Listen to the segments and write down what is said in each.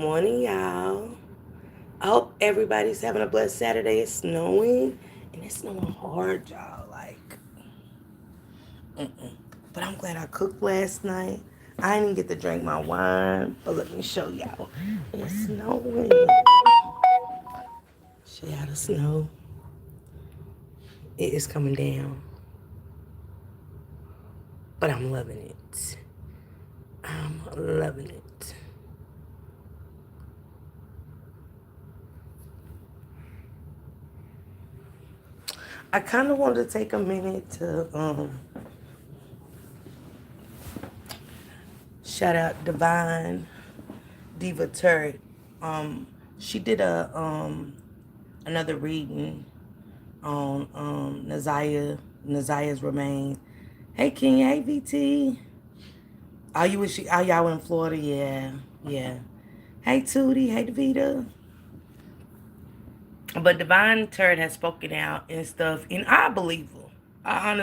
morning, y'all. I hope everybody's having a blessed Saturday. It's snowing, and it's snowing hard, y'all. But I'm glad I cooked last night. I didn't get to drink my wine, but let me show y'all. It's snowing. Show y'all the snow. It is coming down, but I'm loving it. I'm loving it. I kind of wanted to take a minute to shout out Divine Diva Turret. She did a another reading on Naziah's remains. Hey Kenya, hey VT. Are y'all in Florida? Yeah, yeah. Hey Tootie, hey Davita. But Divine Turret has spoken out and stuff, and I believe her. I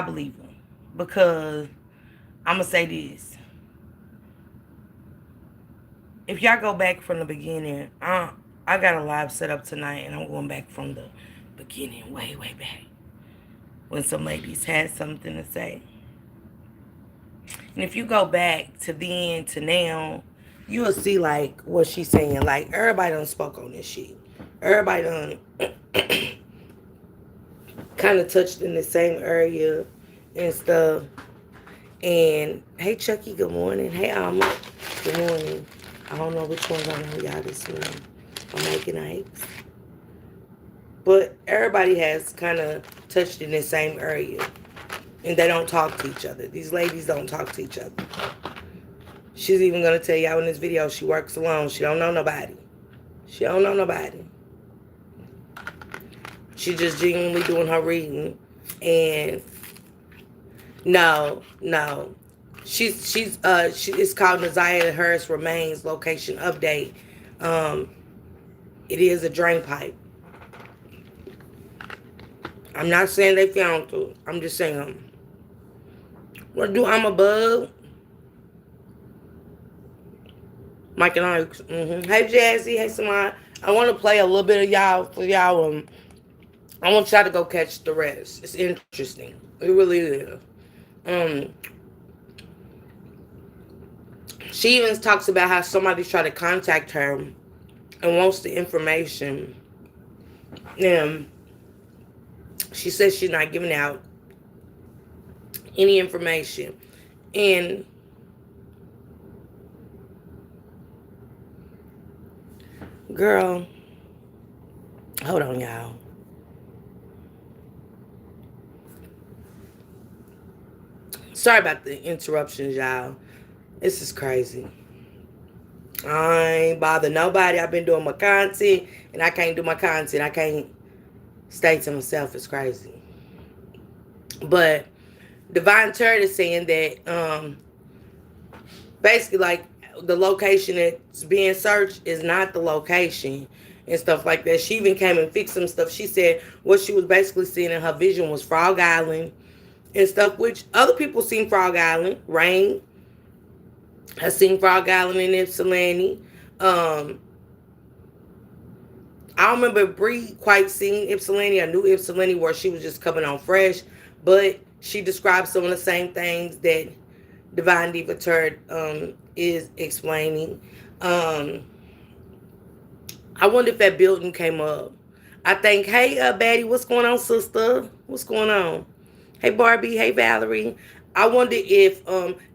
believe her because I'm gonna say this. If y'all go back from the beginning, I got a live set up tonight, and I'm going back from the beginning, way back, when some ladies had something to say. And if you go back to then to now, you'll see like what she's saying. Like everybody done spoke on this shit. Everybody done kind of touched in the same area and stuff. And hey Chucky, good morning. Hey Alma, good morning. I don't know which one's on y'all this morning. I'm making eggs. But everybody has kind of touched in the same area. And they don't talk to each other. These ladies don't talk to each other. She's even going to tell y'all in this video she works alone. She don't know nobody. She don't know nobody. She's just genuinely doing her reading. And no. It's called ZiyahHarris Remains Location Update. It is a drain pipe. I'm not saying they found it. I'm just saying what do I'm a bug? Mike and Alex. Hey Jazzy, hey Samad. I want to play a little bit of y'all for y'all. I want y'all to go catch the rest. It's interesting. It really is. She even talks about how somebody's trying to contact her and wants the information. And she says she's not giving out any information. And girl, hold on, y'all. Sorry about the interruptions, y'all. This is crazy. I ain't bother nobody. I've been doing my content, and I can't do my content. I can't stay to myself. It's crazy. But Divine Turret is saying that basically like the location that's being searched is not the location and stuff like that. She even came and fixed some stuff. She said what she was basically seeing in her vision was Frog Island and stuff, which other people seen Frog Island. Rain has seen Frog Island in Ypsilanti. I don't remember Bree quite seeing Ypsilanti. I knew Ypsilanti where she was just coming on fresh, but she described some of the same things that Divine Diva Turd is explaining. I wonder if that building came up. I think, hey, Baddie, what's going on, sister? What's going on? Hey, Barbie. Hey, Valerie. I wonder if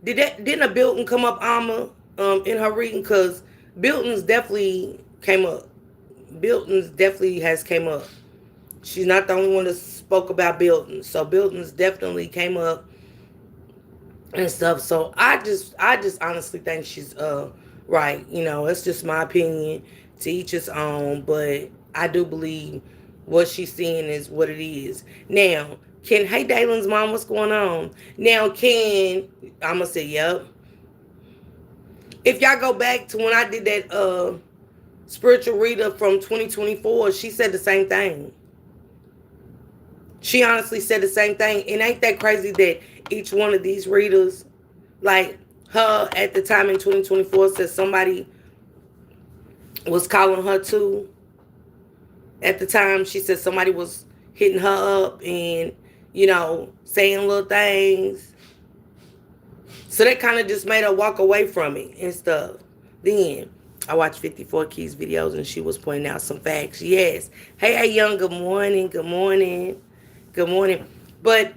didn't a building come up, Alma, in her reading? Because buildings definitely came up. Buildings definitely has came up. She's not the only one that spoke about buildings. So buildings definitely came up and stuff. So I just honestly think she's right. You know, it's just my opinion, to each his own, but I do believe what she's seeing is what it is. Now, hey Dalen's mom, what's going on? Now I'm gonna say yep. If y'all go back to when I did that spiritual reader from 2024, she said the same thing. She honestly said the same thing. And ain't that crazy that each one of these readers, like her at the time in 2024 said somebody was calling her too. At the time, she said somebody was hitting her up and, saying little things. So that kind of just made her walk away from it and stuff. Then I watched 54 Keys videos and she was pointing out some facts. Yes. Hey, Young, good morning. Good morning. Good morning. But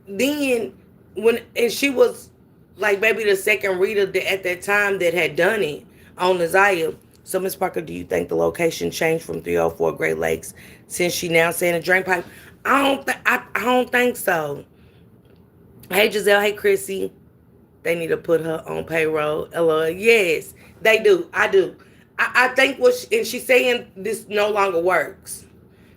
then and she was like maybe the second reader at that time that had done it on the Ziyah. So, Miss Parker, do you think the location changed from 304 Great Lakes since she now saying a drain pipe? I don't think so. Hey, Giselle. Hey, Chrissy. They need to put her on payroll. LOL. Yes, they do. I do. I think and she's saying this no longer works.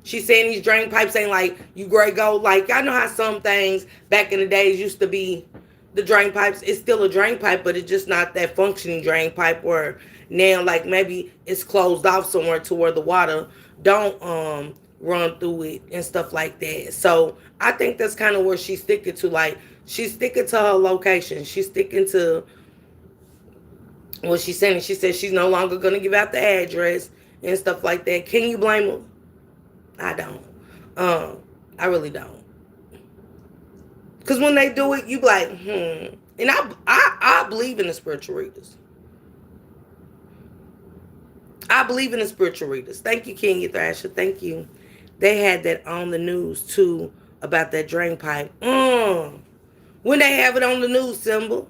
She's saying these drain pipes ain't like you gray gold. Like, I know how some things back in the days used to be the drain pipes. It's still a drain pipe, but it's just not that functioning drain pipe where now, like, maybe it's closed off somewhere to where the water don't run through it and stuff like that. So I think that's kind of where she's sticking to. Like, she's sticking to her location. She's sticking to what she's saying. She said she's no longer going to give out the address and stuff like that. Can you blame her? I don't. I really don't. Because when they do it, you be like, And I believe in the spiritual readers. I believe in the spiritual readers. Thank you, Kenya Thrasher. Thank you. They had that on the news, too, about that drain pipe. When they have it on the news, Symbol.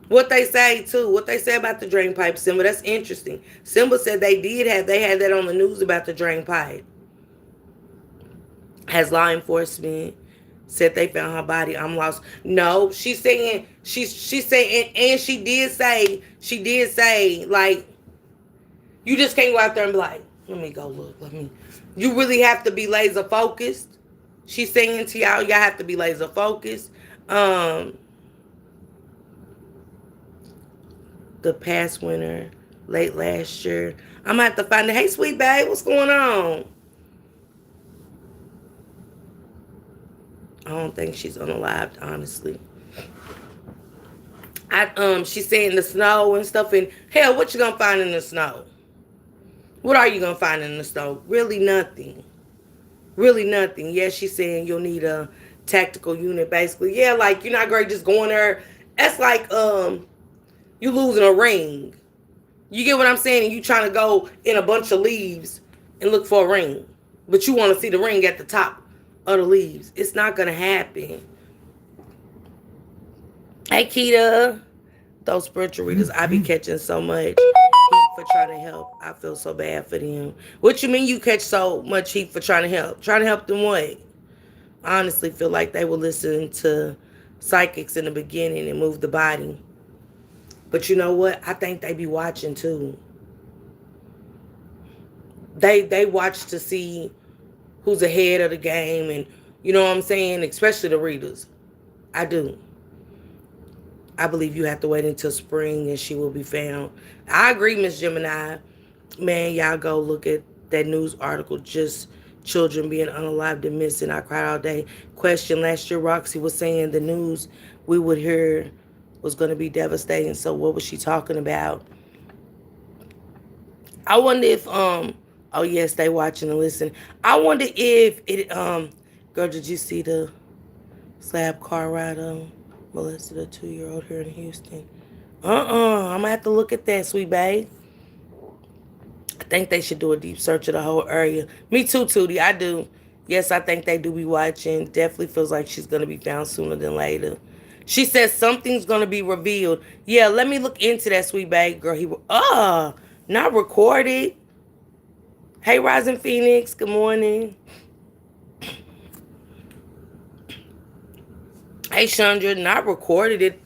What they say, too. What they say about the drain pipe, Symbol. That's interesting. Symbol said they had that on the news about the drain pipe. Has law enforcement said they found her body? I'm lost. No, she's saying, she's saying, and she did say, like, you just can't go out there and be like, let me go look. You really have to be laser focused. She's saying to y'all have to be laser focused. The past winner, late last year. I'm going to have to find it. Hey, sweet babe, what's going on? I don't think she's unalived, honestly. She's saying the snow and stuff. And hell, what you gonna find in the snow? What are you gonna find in the snow? Really nothing. Really nothing. Yeah, she's saying you'll need a tactical unit, basically. Yeah, like you're not great just going there. That's like you losing a ring. You get what I'm saying? And you trying to go in a bunch of leaves and look for a ring, but you want to see the ring at the top of the leaves. It's not gonna happen. Hey, Keita. Those spiritual readers, I be catching so much heat for trying to help. I feel so bad for them. What you mean you catch so much heat for trying to help? Trying to help them what? I honestly feel like they will listen to psychics in the beginning and move the body. But you know what? I think they be watching too. They watch to see who's ahead of the game, and you know what I'm saying? Especially the readers. I do. I believe you have to wait until spring and she will be found. I agree, Miss Gemini. Man, y'all go look at that news article. Just children being unalived and missing. I cried all day. Question, last year Roxy was saying the news we would hear was going to be devastating. So what was she talking about? I wonder if, oh yes, they watching and listening. I wonder if it, girl, did you see the slab car ride molested a 2-year-old here in Houston? I'm gonna have to look at that, sweet babe. I think they should do a deep search of the whole area. Me too, Tootie. I do. Yes, I think they do be watching. Definitely feels like she's gonna be found sooner than later. She says something's gonna be revealed. Yeah, let me look into that, sweet babe. Girl, not recorded. Hey, Rising Phoenix. Good morning. Hey, Chandra, not recorded it.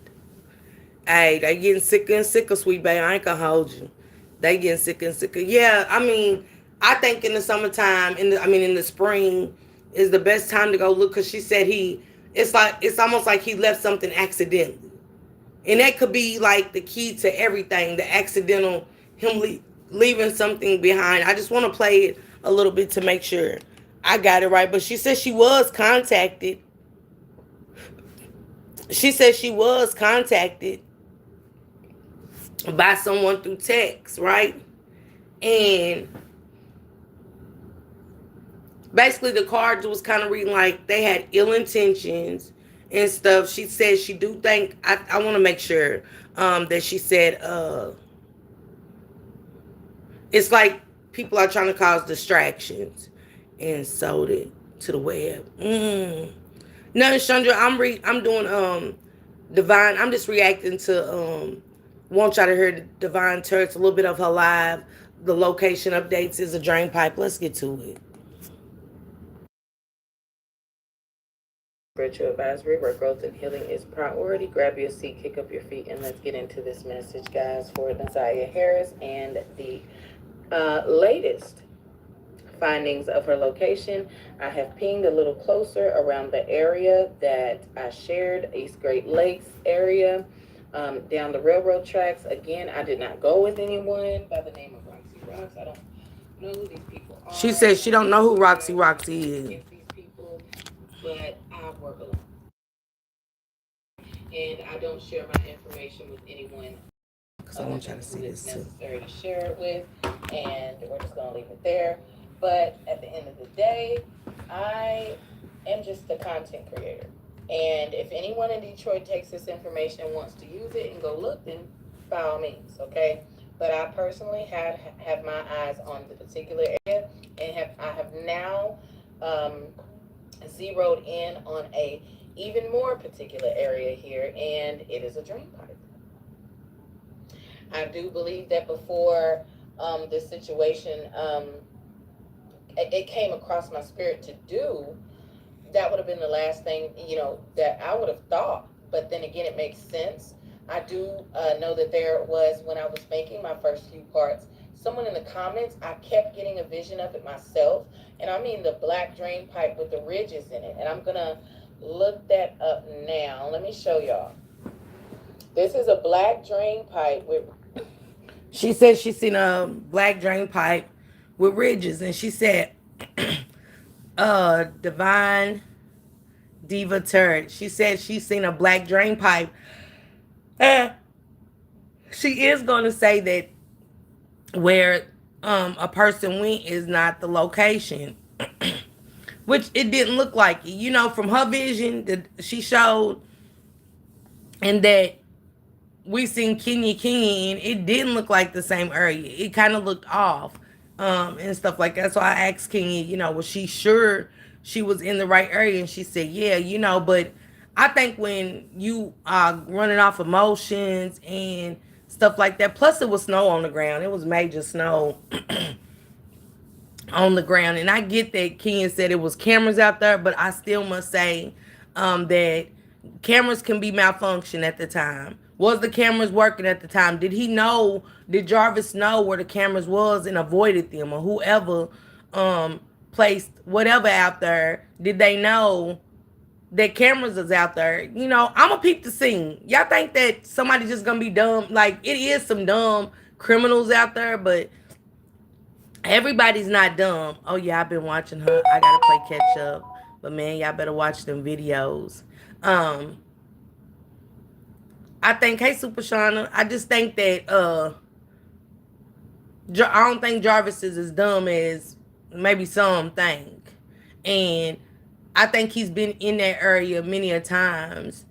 Hey, they getting sicker and sicker, sweet baby. I ain't gonna hold you. They getting sicker and sicker. Yeah, I mean, I think in the summertime, in the spring, is the best time to go look. Cause she said it's almost like he left something accidentally, and that could be like the key to everything. The accidental him leaving something behind. I just want to play it a little bit to make sure I got it right. But she said she was contacted. She said she was contacted by someone through text, right? And basically the cards was kind of reading like they had ill intentions and stuff. She said she do think, I want to make sure that she said it's like people are trying to cause distractions and sold it to the web. No, Chandra, I'm doing Divine. I'm just reacting to want y'all to hear Divine Turks, a little bit of her live. The location updates is a drain pipe. Let's get to it. Virtual advisory where growth and healing is priority. Grab your seat, kick up your feet, and let's get into this message, guys, for ZiyahHarris and the latest findings of her location. I have pinged a little closer around the area that I shared, East Great Lakes area, down the railroad tracks. Again, I did not go with anyone by the name of Roxy Rocks. I don't know who these people are. She says she don't know who Roxy is. These people, but I work alone. And I don't share my information with anyone because I want y'all to see this too. Necessary to share it with, and we're just gonna leave it there. But at the end of the day, I am just a content creator. And if anyone in Detroit takes this information and wants to use it and go look, then by all means, okay? But I personally have my eyes on the particular area, and I have now zeroed in on a even more particular area here, and it is a drain pipe. I do believe that before this situation, it came across my spirit to do, that would have been the last thing, that I would have thought. But then again, it makes sense. I do know that there was, when I was making my first few parts, someone in the comments, I kept getting a vision of it myself. And I mean the black drain pipe with the ridges in it. And I'm going to look that up now. Let me show y'all. This is a black drain pipe with... She said she's seen a black drain pipe with ridges. And she said, Divine Diva Turd. She said she's seen a black drain pipe. She is going to say that where a person went is not the location. Which it didn't look like it. From her vision that she showed, and that we seen Kenya, and it didn't look like the same area. It kind of looked off and stuff like that. So I asked Kenya, was she sure she was in the right area? And she said, yeah, but I think when you are running off emotions and stuff like that, plus it was snow on the ground. It was major snow on the ground. And I get that Kenya said it was cameras out there, but I still must say that cameras can be malfunctioned at the time. Was the cameras working at the time? Did Jarvis know where the cameras was and avoided them? Or whoever placed whatever out there, did they know that cameras is out there? I'm going to peep the scene. Y'all think that somebody's just going to be dumb? Like, it is some dumb criminals out there, but everybody's not dumb. Oh, yeah, I've been watching her. I got to play catch up. But, man, y'all better watch them videos. I think, hey, Super Shauna, I just think that I don't think Jarvis is as dumb as maybe some think. And I think he's been in that area many a times.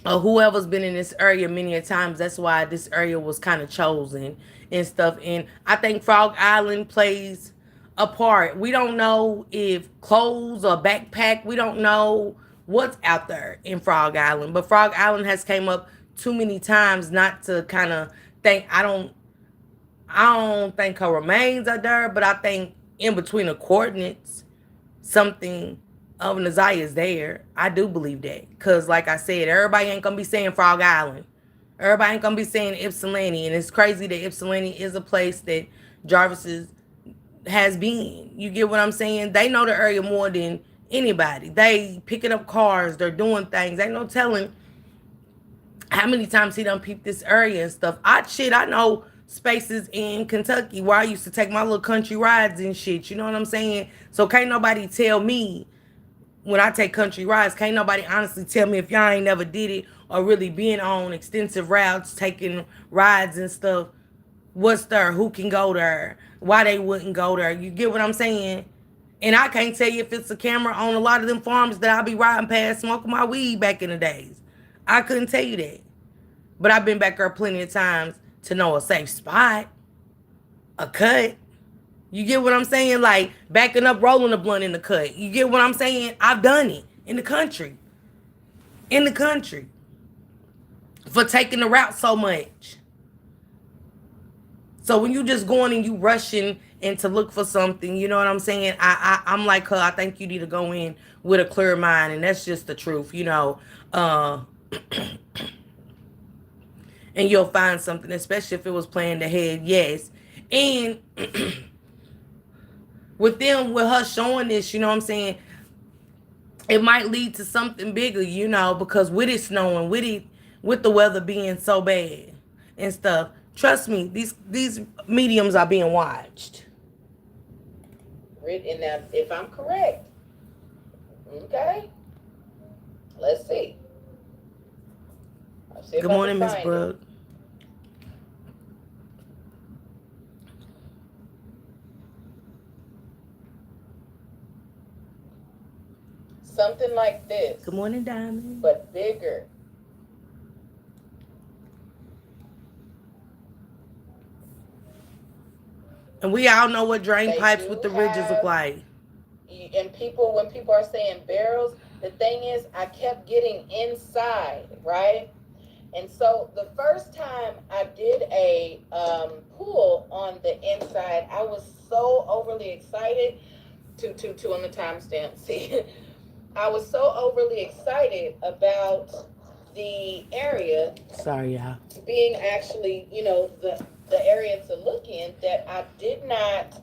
Or whoever's been in this area many a times. That's why this area was kind of chosen and stuff. And I think Frog Island plays a part. We don't know if clothes or backpack. We don't know what's out there in Frog Island. But Frog Island has came up too many times not to kind of think. I don't think her remains are there, but I think in between the coordinates, something of Nazaya is there. I do believe that. Because like I said, everybody ain't going to be saying Frog Island. Everybody ain't going to be saying Ypsilanti. And it's crazy that Ypsilanti is a place that Jarvis has been. You get what I'm saying? They know the area more than anybody. They picking up cars. They're doing things. Ain't no telling how many times he done peeped this area and stuff. I know spaces in Kentucky where I used to take my little country rides and shit. You know what I'm saying? So can't nobody tell me when I take country rides, can't nobody honestly tell me if y'all ain't never did it or really been on extensive routes, taking rides and stuff. What's there? Who can go there? Why they wouldn't go there? You get what I'm saying? And I can't tell you if it's a camera on a lot of them farms that I be riding past smoking my weed back in the days. I couldn't tell you that. But I've been back there plenty of times to know a safe spot, a cut. You get what I'm saying? Like backing up, rolling a blunt in the cut. You get what I'm saying? I've done it in the country. In the country. For taking the route so much. So when you just going and you rushing and to look for something, you know what I'm saying? I'm like her. I think you need to go in with a clear mind, and that's just the truth, you know. And you'll find something, especially if it was planned ahead. Yes, and with her showing this, you know what I'm saying? It might lead to something bigger, you know, because with it snowing, with the weather being so bad and stuff. Trust me, these mediums are being watched. And now, if I'm correct, okay, let's see. Good morning, Miss Brooke. Something like this. Good morning, Diamond. But bigger. And we all know what drain pipes with the ridges look like. And when people are saying barrels, the thing is, I kept getting inside, right? And so the first time I did a pull on the inside, I was so overly excited to on the timestamp. See, I was so overly excited about the area. Sorry, y'all. Being actually, you know, the area to look in that I did not,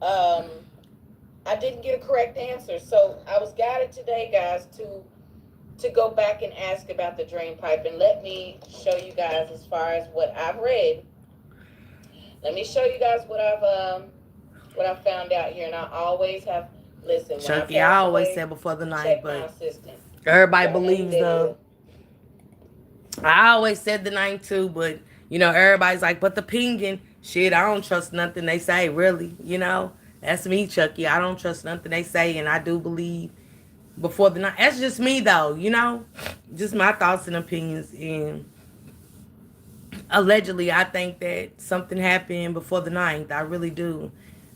I didn't get a correct answer. So I was guided today, guys, to go back and ask about the drain pipe. And let me show you guys as far as what I've read. Let me show you guys what I've found out here. And I always have, listen. Chucky, I always said before the night, but everybody believes the. I always said the 9 too, but you know, everybody's like, but the pinging, shit, I don't trust nothing they say, really. You know, that's me, Chucky. I don't trust nothing they say, and I do believe before the night. That's just me, though, you know, just my thoughts and opinions. And allegedly, I think that something happened before the 9th. I really do.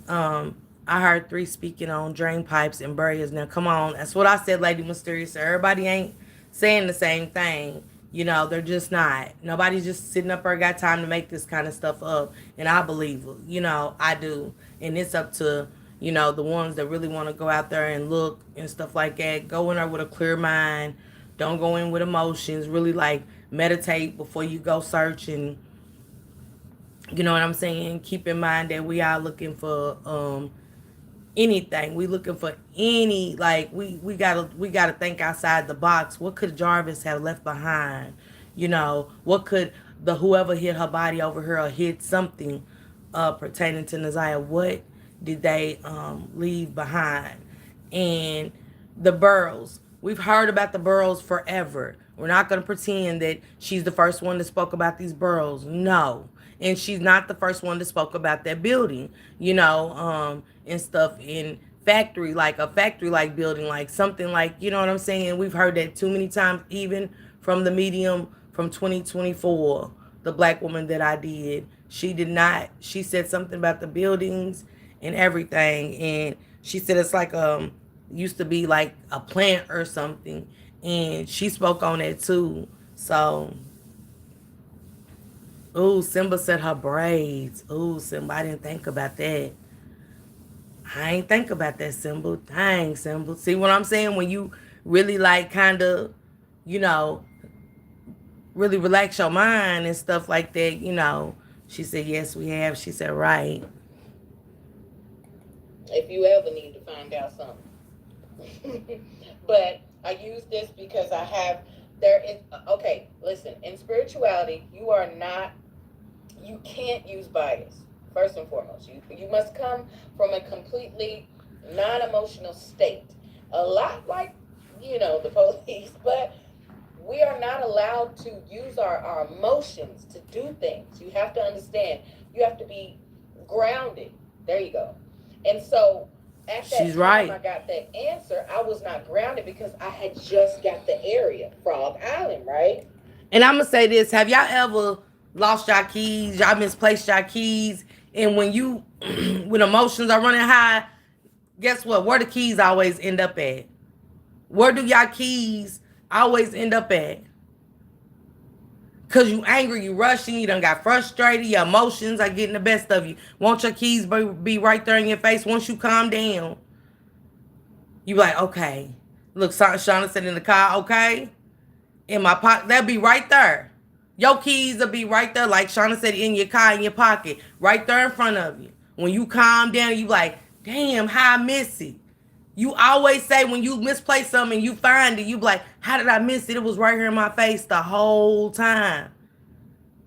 I heard 3 speaking on drain pipes and barriers. Now, come on, that's what I said, Lady Mysterious. Everybody ain't saying the same thing. You know, they're just not. Nobody's just sitting up there got time to make this kind of stuff up. And I believe it. You know, I do. And it's up to, you know, the ones that really want to go out there and look and stuff like that. Go in there with a clear mind. Don't go in with emotions. Really, like, meditate before you go search. And, you know what I'm saying? Keep in mind that we are looking for anything. We looking for any, like, we gotta think outside the box. What could Jarvis have left behind? You know, what could whoever hit her body over here or hit something pertaining to Naziah, what did they leave behind? And the Burrows, we've heard about the Burrows forever. We're not going to pretend that she's the first one that spoke about these Burrows. No. And she's not the first one that spoke about that building, you know, and stuff in factory, like a factory-like building, like something like, you know what I'm saying? We've heard that too many times, even from the medium from 2024, the black woman that I did. She said something about the buildings and everything. And she said it's like, used to be like a plant or something. And she spoke on that too. So, ooh, Simba said her braids. Ooh, Simba, I didn't think about that. I ain't think about that, Simba. Dang, Simba. See what I'm saying? When you really like kind of, you know, really relax your mind and stuff like that, you know. She said, yes, we have. She said, right. If you ever need to find out something. But I use this because okay, listen, in spirituality, you can't use bias. First and foremost, you must come from a completely non-emotional state. A lot like the police, but we are not allowed to use our emotions to do things. You have to understand. You have to be grounded. There you go. And so at that She's time I right. got that answer, I was not grounded because I had just got the area, Frog Island, right? And I'm gonna say this: have y'all ever lost your keys? Y'all misplaced your keys, and when you, when emotions are running high, guess what? Where the keys always end up at? Where do y'all keys always end up at? Cause you angry, you rushing, you done got frustrated, your emotions are getting the best of you. Want your keys be right there in your face. Once you calm down, you like, okay. Look, Shauna said in the car, okay. In my pocket, they'll be right there. Your keys will be right there, like Shauna said, in your car, in your pocket, right there in front of you. When you calm down, you like, damn, how I miss it. You always say when you misplace something and you find it, you be like, how did I miss it? It was right here in my face the whole time.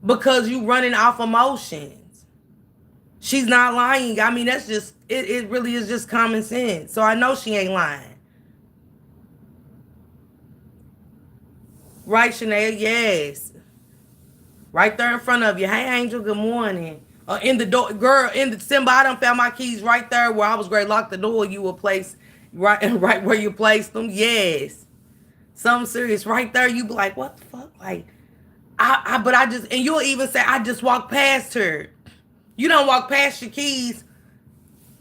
Because you running off emotions. She's not lying. I mean, that's just, it really is just common sense. So I know she ain't lying. Right, Chanel? Yes. Right there in front of you. Hey, Angel, good morning. In the door, girl, in the Simba, I done found my keys right there where I was going to lock the door. You will place right, right where you placed them. Yes. Something serious right there. You be like, what the fuck? Like, but I just, and you'll even say, I just walked past her. You don't walk past your keys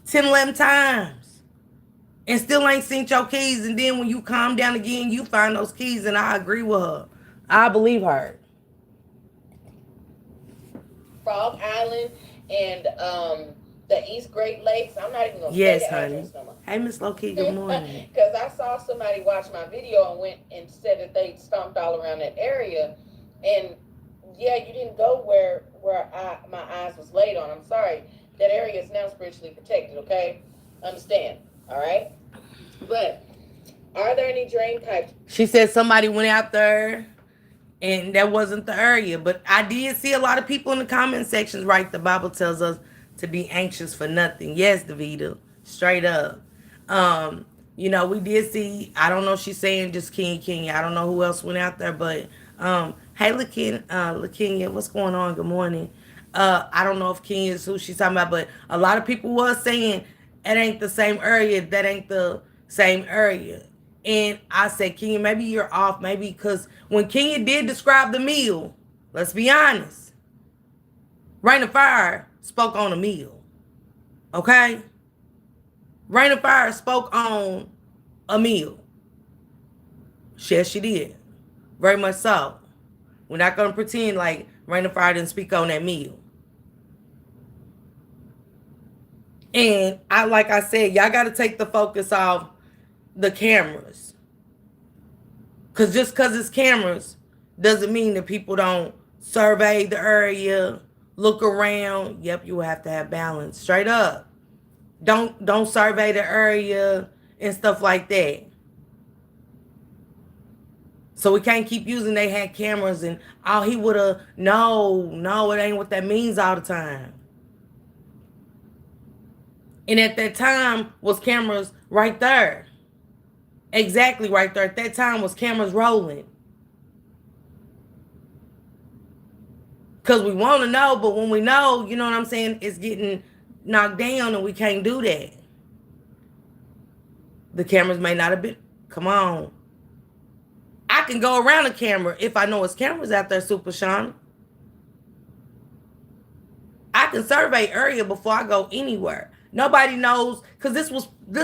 10, 11 times and still ain't seen your keys. And then when you calm down again, you find those keys. And I agree with her. I believe her. Frog Island and the East Great Lakes. I'm not even gonna say Yes, the honey. address no more. Hey, Miss Loki, good morning. Because I saw somebody watch my video and went and said that they stomped all around that area, and yeah, you didn't go where my eyes was laid on. I'm sorry. That area is now spiritually protected. Okay, understand? All right. But are there any drain pipes? She said somebody went out there and that wasn't the area. But I did see a lot of people in the comment sections, right? The Bible tells us to be anxious for nothing. Yes, Davida, straight up. Um, we did see, I don't know if she's saying just Kenya. I don't know who else went out there, but hey, LaKenya, what's going on? Good morning. I don't know if Kenya is who she's talking about, but a lot of people was saying it ain't the same area. That ain't the same area. And I said, Kenya, maybe you're off. Maybe because when Kenya did describe the meal, let's be honest, Rain of Fire spoke on a meal. Okay? Rain of Fire spoke on a meal. Yes, she did. Very much so. We're not going to pretend like Rain of Fire didn't speak on that meal. And like I said, y'all got to take the focus off the cameras. Because just because it's cameras doesn't mean that people don't survey the area, look around. Yep, you have to have balance. Straight up. Don't survey the area and stuff like that. So we can't keep using they had cameras and he would have, no, it ain't what that means all the time. And at that time was cameras right there. Exactly right there. At that time was cameras rolling. Because we want to know, but when we know, you know what I'm saying, it's getting knocked down and we can't do that. The cameras may not have been, come on. I can go around the camera if I know it's cameras out there, Super Sean. I can survey area before I go anywhere. Nobody knows, because this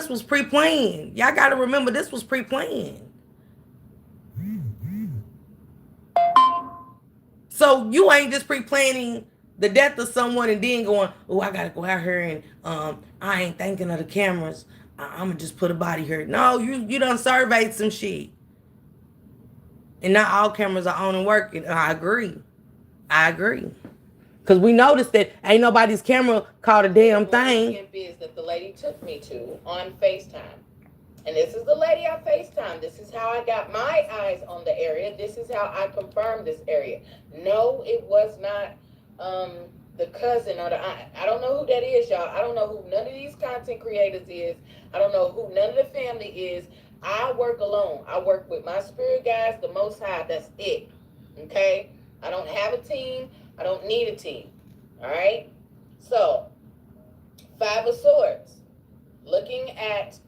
was pre-planned. Y'all got to remember this was pre-planned. So you ain't just pre-planning the death of someone and then going, oh, I got to go out here and I ain't thinking of the cameras. I'm going to just put a body here. No, you done surveyed some shit. And not all cameras are on and working. I agree. Because we noticed that ain't nobody's camera caught a damn thing. Is that the lady took me to on FaceTime. And this is the lady I FaceTime. This is how I got my eyes on the area. This is how I confirmed this area. No, it was not the cousin or the aunt. I don't know who that is, y'all. I don't know who none of these content creators is. I don't know who none of the family is. I work alone. I work with my spirit guides, the Most High. That's it. Okay? I don't have a team. I don't need a team. All right? So, Five of Swords. Looking at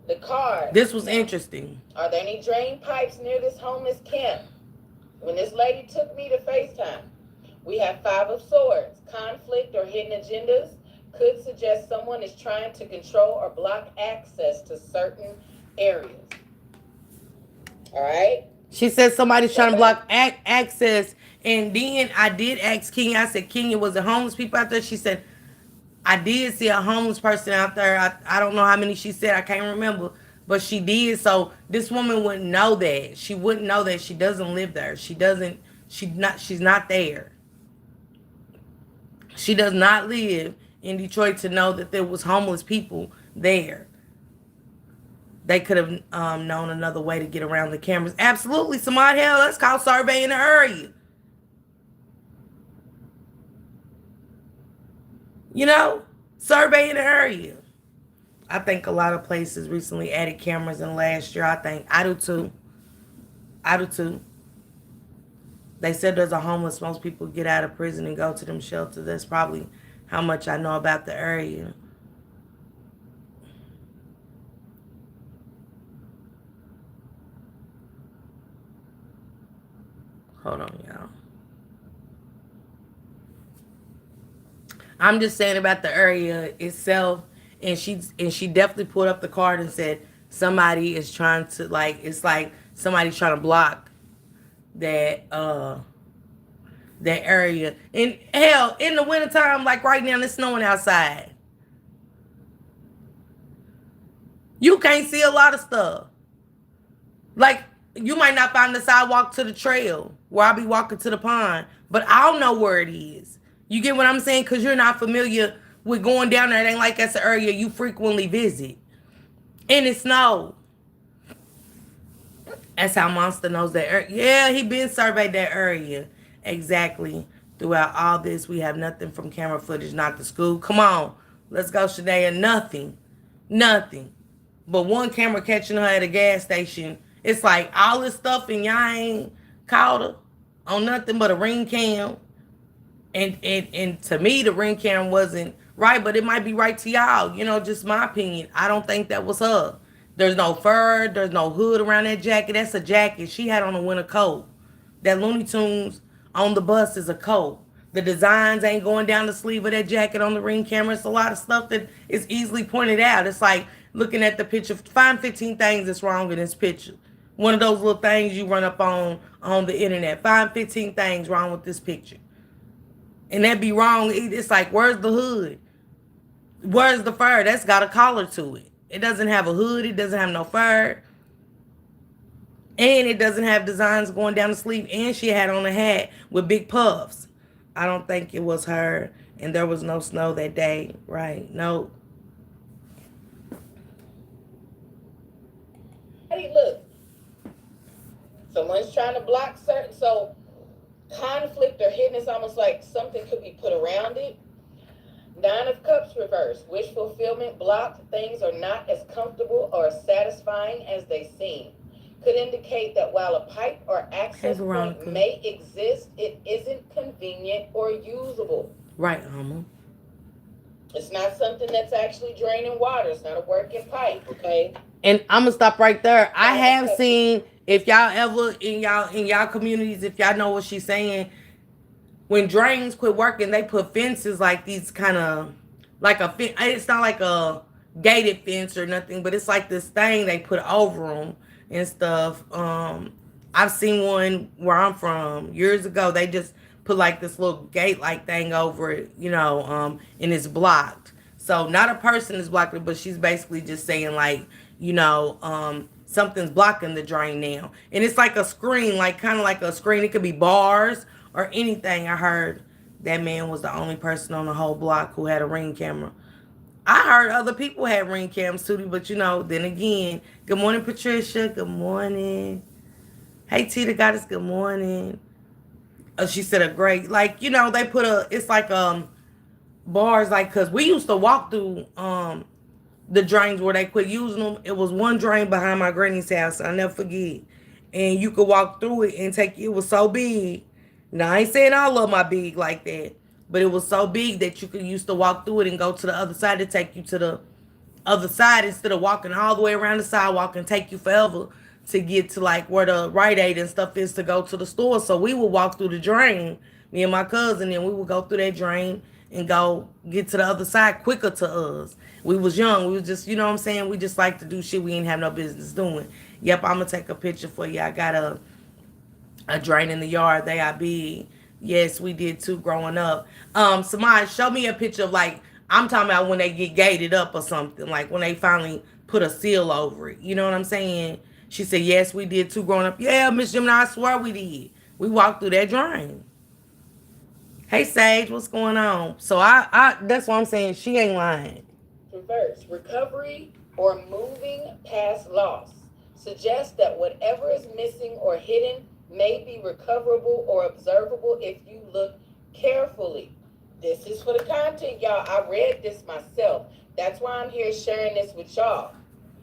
the card. This was interesting. Are there any drain pipes near this homeless camp? When this lady took me to FaceTime, we have Five of Swords. Conflict or hidden agendas could suggest someone is trying to control or block access to certain areas. All right? She said somebody's trying to block access. And then I did ask Kenya. I said, Kenya, was it homeless people out there? She said, I did see a homeless person out there. I don't know how many she said. I can't remember. But she did. So this woman wouldn't know that. She wouldn't know that. She doesn't live there. She's not there. She does not live in Detroit to know that there was homeless people there. They could have known another way to get around the cameras. Absolutely. Somebody, hell, that's called surveying the area. You know, surveying the area. I think a lot of places recently added cameras in last year. I do too. I do too. They said there's a homeless. Most people get out of prison and go to them shelters. That's probably how much I know about the area. Hold on, y'all. I'm just saying about the area itself, and she definitely pulled up the card and said somebody is trying to, like, it's like somebody's trying to block that that area. And hell, in the wintertime, like right now, it's snowing outside. You can't see a lot of stuff. Like, you might not find the sidewalk to the trail where I'll be walking to the pond, but I'll know where it is. You get what I'm saying? Because you're not familiar with going down there. It ain't like that's an area you frequently visit. And it snowed. That's how Monster knows that area. Yeah, he been surveyed that area. Exactly. Throughout all this, we have nothing from camera footage, not the school. Come on. Let's go, Shania. Nothing. Nothing. But one camera catching her at a gas station. It's like all this stuff and y'all ain't caught her on nothing but a ring cam. And to me, the ring cam wasn't right, but it might be right to y'all. You know, just my opinion. I don't think that was her. There's no fur. There's no hood around that jacket. That's a jacket. She had on a winter coat. That Looney Tunes on the bus is a coat. The designs ain't going down the sleeve of that jacket on the ring camera. It's a lot of stuff that is easily pointed out. It's like looking at the picture. Find 15 things that's wrong in this picture. One of those little things you run up on the internet. Find 15 things wrong with this picture. And that'd be wrong. It's like, where's the hood? Where's the fur? That's got a collar to it. It doesn't have a hood. It doesn't have no fur. And it doesn't have designs going down the sleeve. And she had on a hat with big puffs. I don't think it was her. And there was no snow that day. Right. No. Hey, look. Someone's trying to block certain. So conflict or hidden is almost like something could be put around it. Nine of Cups reversed. Wish fulfillment blocked. Things are not as comfortable or satisfying as they seem. Could indicate that while a pipe or access point may exist, it isn't convenient or usable. Right, Alma. It's not something that's actually draining water. It's not a working pipe, okay? And I'm gonna stop right there. I have seen, if y'all ever in y'all communities, if y'all know what she's saying, when drains quit working, they put fences like these kind of like a fence. It's not like a gated fence or nothing, but it's like this thing they put over them and stuff. I've seen one where I'm from years ago. They just put like this little gate like thing over it, you know, and it's blocked. So not a person is blocking, but she's basically just saying like, you know, something's blocking the drain now. And it's like a screen, like kind of like a screen. It could be bars or anything. I heard that man was the only person on the whole block who had a ring camera. I heard other people had ring cams too, but you know, then again, good morning, Patricia. Good morning. Hey, Tita Goddess, good morning. She said a great, like, you know, they put it's like bars, like, cause we used to walk through the drains where they quit using them. It was one drain behind my granny's house. I never forget. And you could walk through it and take. It was so big. Now I ain't saying all of my big like that, but it was so big that you could used to walk through it and go to the other side to take you to the other side instead of walking all the way around the sidewalk and take you forever to get to like where the Rite Aid and stuff is to go to the store. So we would walk through the drain, me and my cousin, and we would go through that drain and go get to the other side quicker to us. We was young. We was just, you know what I'm saying? We just like to do shit we ain't have no business doing. Yep, I'm gonna take a picture for you. I got a drain in the yard. They are big. Yes, we did too growing up. Samaj, show me a picture of like I'm talking about when they get gated up or something, like when they finally put a seal over it. You know what I'm saying? She said, yes, we did too growing up. Yeah, Miss Gemini, I swear we did. We walked through that drain. Hey Sage, what's going on? So I that's what I'm saying. She ain't lying. Reverse recovery or moving past loss suggests that whatever is missing or hidden may be recoverable or observable if you look carefully. This is for the content, y'all. I read this myself. That's why I'm here sharing this with y'all.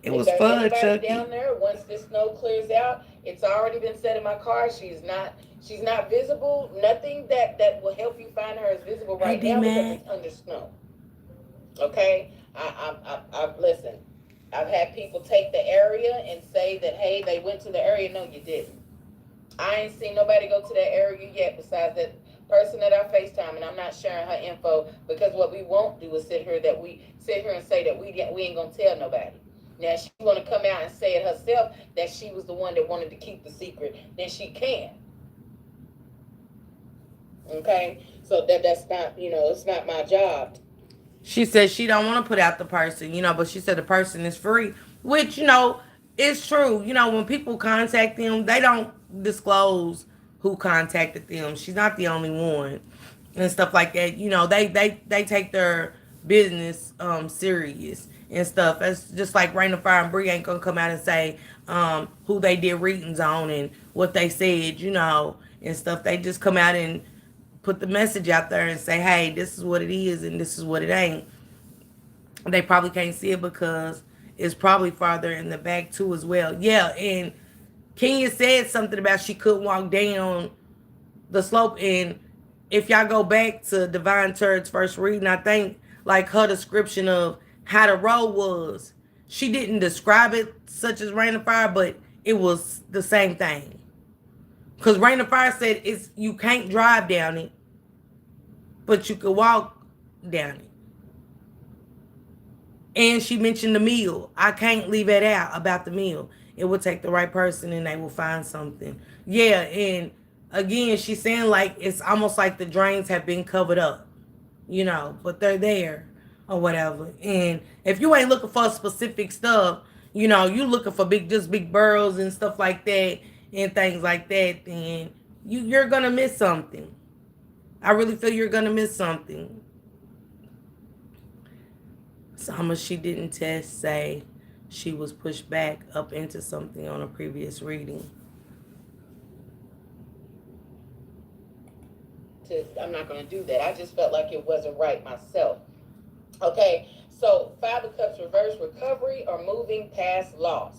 It If was there's fun, anybody down Chucky. there, once the snow clears out, it's already been set in my car. She's not visible. Nothing that will help you find her is visible Hey right D now because Mac. it's under snow. Okay, I've listen. I've had people take the area and say that, hey, they went to the area. No, you didn't. I ain't seen nobody go to that area yet besides that person that I FaceTime, and I'm not sharing her info because what we won't do is sit here and say that we ain't gonna tell nobody. Now, if she want to come out and say it herself that she was the one that wanted to keep the secret, then she can. Okay, so that's not, it's not my job. She said she don't want to put out the person, but she said the person is free, which it's true. When people contact them, they don't disclose who contacted them. She's not the only one, and stuff like that. They take their business serious and stuff. It's just like Rain of Fire and Bree ain't gonna come out and say who they did readings on and what they said, and stuff. They just come out and put the message out there and say, hey, this is what it is and this is what it ain't. They probably can't see it because it's probably farther in the back too as well. Yeah, and Kenya said something about she couldn't walk down the slope. And if y'all go back to Divine Turd's first reading, I think like her description of how the road was, she didn't describe it such as Rain of Fire, but it was the same thing. Because Rain of Fire said it's you can't drive down it, but you could walk down it. And she mentioned the meal. I can't leave it out about the meal. It will take the right person and they will find something. Yeah, and again, she's saying like it's almost like the drains have been covered up, but they're there or whatever. And if you ain't looking for specific stuff, you looking for just big burrows and stuff like that and things like that, then you're gonna miss something. I really feel you're gonna miss something. Sama, she didn't test, say she was pushed back up into something on a previous reading. I'm not going to do that. I just felt like it wasn't right myself. Okay, so Five of Cups reverse recovery or moving past loss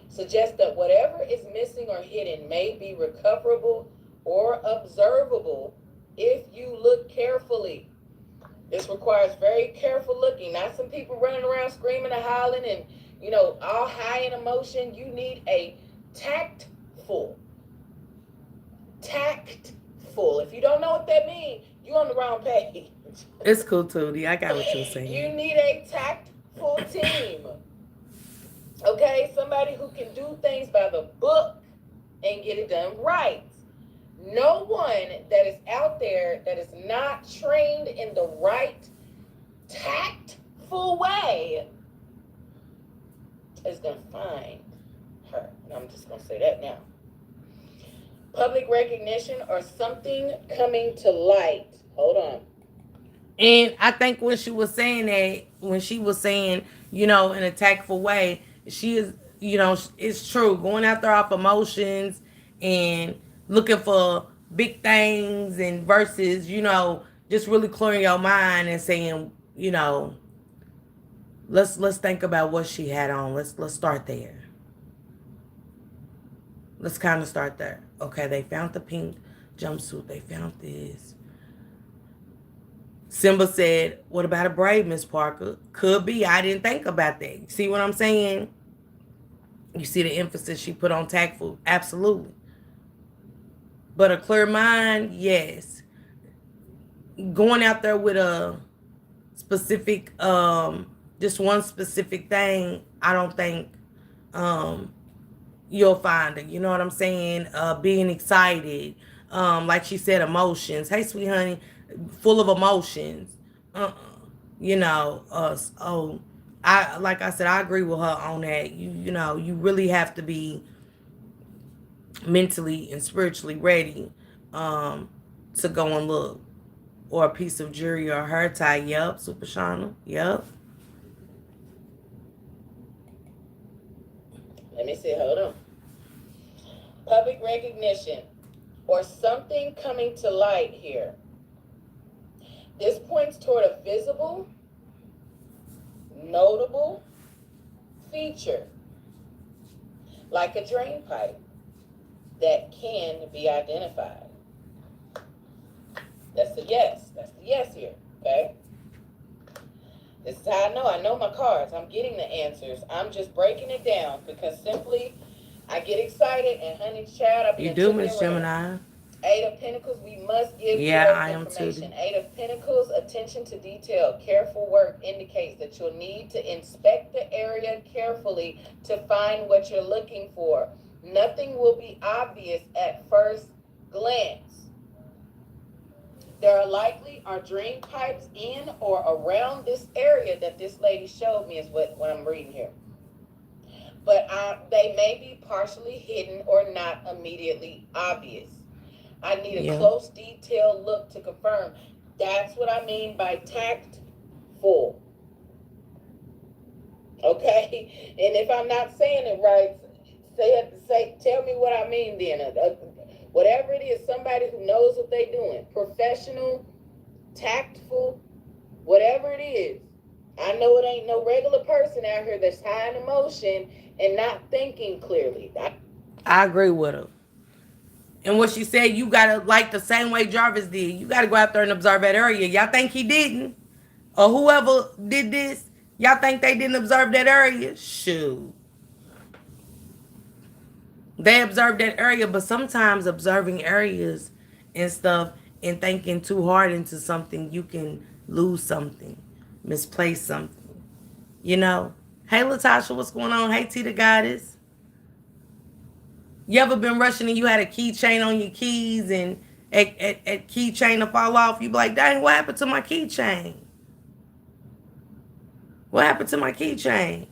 suggests that whatever is missing or hidden may be recoverable or observable if you look carefully. This requires very careful looking, not some people running around screaming and hollering and, all high in emotion. You need a tactful. Tactful. If you don't know what that means, you're on the wrong page. It's cool, Tootie. I got what you're You saying. need a tactful team. Okay? Somebody who can do things by the book and get it done right. No one that is out there that is not trained in the right tactful way is going to find her. And I'm just going to say that now. Public recognition or something coming to light. Hold on. And I think when she was saying that, when she was saying, in a tactful way, she is, it's true. Going out there off emotions and looking for big things and versus, just really clearing your mind and saying, Let's think about what she had on. Let's start there. Let's kind of start there. Okay, they found the pink jumpsuit. They found this. Simba said, "What about a braid, Miss Parker?" Could be. I didn't think about that. See what I'm saying? You see the emphasis she put on tactful? Absolutely. But a clear mind, yes. Going out there with a specific, just one specific thing, I don't think um, you'll find it. You know what I'm saying? Being excited, like she said, emotions. Hey, sweet honey, full of emotions. Uh, so I like I said, I agree with her on that. You really have to be mentally and spiritually ready um, to go and look. Or a piece of jewelry or hair tie. Yep, Super Shauna. Yep. Let me see. Hold on. Public recognition or something coming to light here. This points toward a visible, notable feature, like a drain pipe that can be identified. That's the yes. That's the yes here. Okay. This is how I know. I know my cards. I'm getting the answers. I'm just breaking it down because simply I get excited and honey's child, I'll be You a do, chicken Miss and ring. Gemini. Eight of Pentacles, we must give Yeah, detailed I am too. information. Eight of Pentacles, attention to detail. Careful work indicates that you'll need to inspect the area carefully to find what you're looking for. Nothing will be obvious at first glance. There are likely are drain pipes in or around this area that this lady showed me is what I'm reading here. But they may be partially hidden or not immediately obvious. I need a Yeah. close, detailed look to confirm. That's what I mean by tactful. Okay? And if I'm not saying it right, tell me what I mean then. Whatever it is, somebody who knows what they're doing. Professional, tactful, whatever it is. I know it ain't no regular person out here that's high in emotion and not thinking clearly. I agree with her. And what she said, you gotta like the same way Jarvis did. You gotta go out there and observe that area. Y'all think he didn't? Or whoever did this, y'all think they didn't observe that area? Shoot. They observed that area, but sometimes observing areas and stuff and thinking too hard into something, you can lose something, misplace something. You know? Hey, Latasha, what's going on? Hey, T the Goddess. You ever been rushing and you had a keychain on your keys and at keychain to fall off? You be like, dang, what happened to my keychain? What happened to my keychain?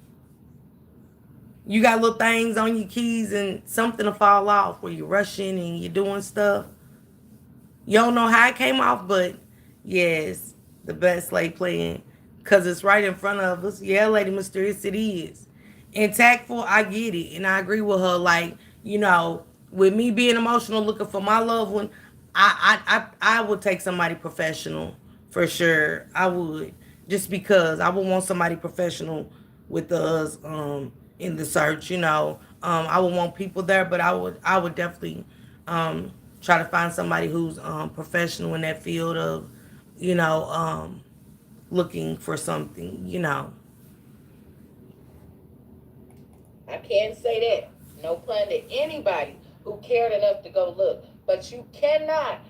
You got little things on your keys and something to fall off where you're rushing and you're doing stuff. You don't know how it came off, but yes, the best lay playing because it's right in front of us. Yeah, Lady Mysterious, it is. And tactful, I get it. And I agree with her. Like, with me being emotional looking for my loved one, I would take somebody professional for sure. I would. Just because I would want somebody professional with us in the search. I would want people there, but I would definitely try to find somebody who's professional in that field of, you know, um, looking for something. I can't say that. No pun to anybody who cared enough to go look. But you cannot.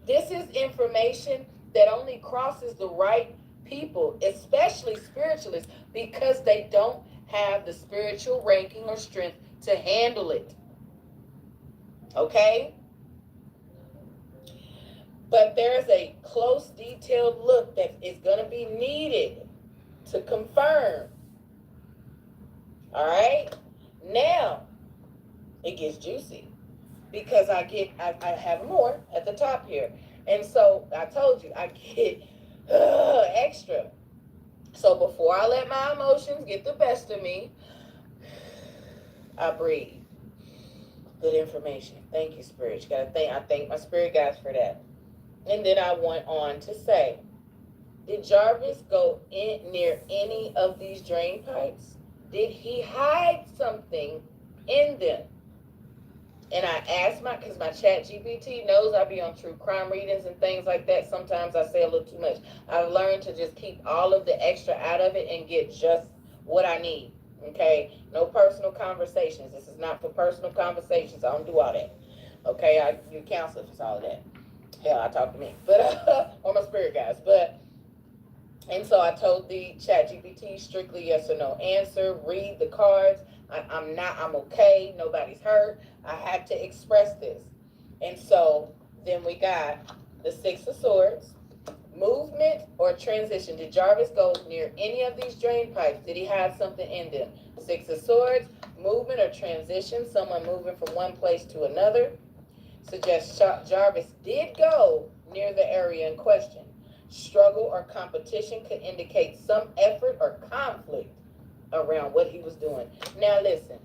This is information that only crosses the right people, especially spiritualists, because they don't have the spiritual ranking or strength to handle it. Okay? But there's a close, detailed look that is going to be needed to confirm. All right? Now, it gets juicy because I have more at the top here. And so I told you, I get extra. So before I let my emotions get the best of me, I breathe. Good information. Thank you, Spirit. I thank my spirit guides for that. And then I went on to say, Did Jarvis go in near any of these drain pipes? Did he hide something in them? And I asked because my chat GPT knows I be on true crime readings and things like that. Sometimes I say a little too much. I've learned to just keep all of the extra out of it and get just what I need. Okay? No personal conversations. This is not for personal conversations. I don't do all that. Okay? I do counseling for all of that. Hell, I talk to me. But or my spirit guys. And so I told the chat GPT strictly yes or no answer, read the cards. I'm okay. Nobody's hurt. I had to express this. And so then we got the Six of Swords, movement or transition. Did Jarvis go near any of these drain pipes? Did he have something in them? Six of Swords, movement or transition, someone moving from one place to another. Suggests Jarvis did go near the area in question. Struggle or competition could indicate some effort or conflict around what he was doing. Now listen,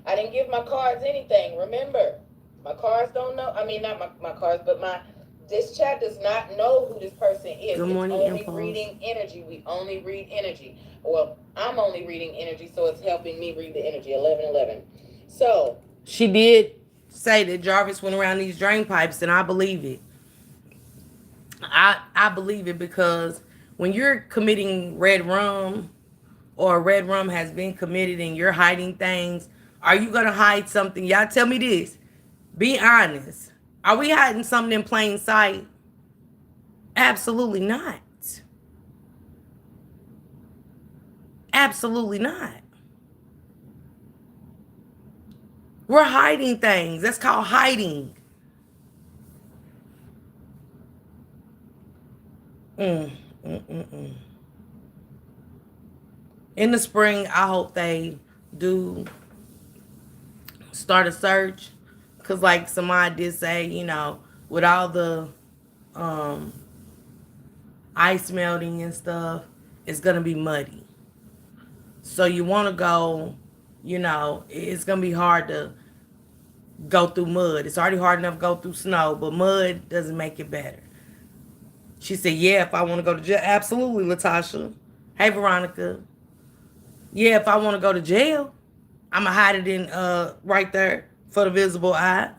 I didn't give my cards anything. Remember, my cards don't know. I mean, not my cards, but this chat does not know who this person is. Good morning, it's only Impulse. reading energy. We only read energy. Well, I'm only reading energy, so it's helping me read the energy. 11:11. So she did say that Jarvis went around these drain pipes, and I believe it. I believe it because when you're committing red rum, or red rum has been committed and you're hiding things, are you gonna hide something? Y'all tell me this. Be honest. Are we hiding something in plain sight? Absolutely not. Absolutely not. We're hiding things. That's called hiding. Mm, mm, mm, mm. In the spring, I hope they do start a search. Because like somebody did say, with all the ice melting and stuff, it's going to be muddy. So you want to go, it's going to be hard to go through mud. It's already hard enough to go through snow, but mud doesn't make it better. She said, yeah, if I want to go to jail. Absolutely, Latasha. Hey, Veronica. Yeah, if I want to go to jail, I'm going to hide it in right there for the visible eye.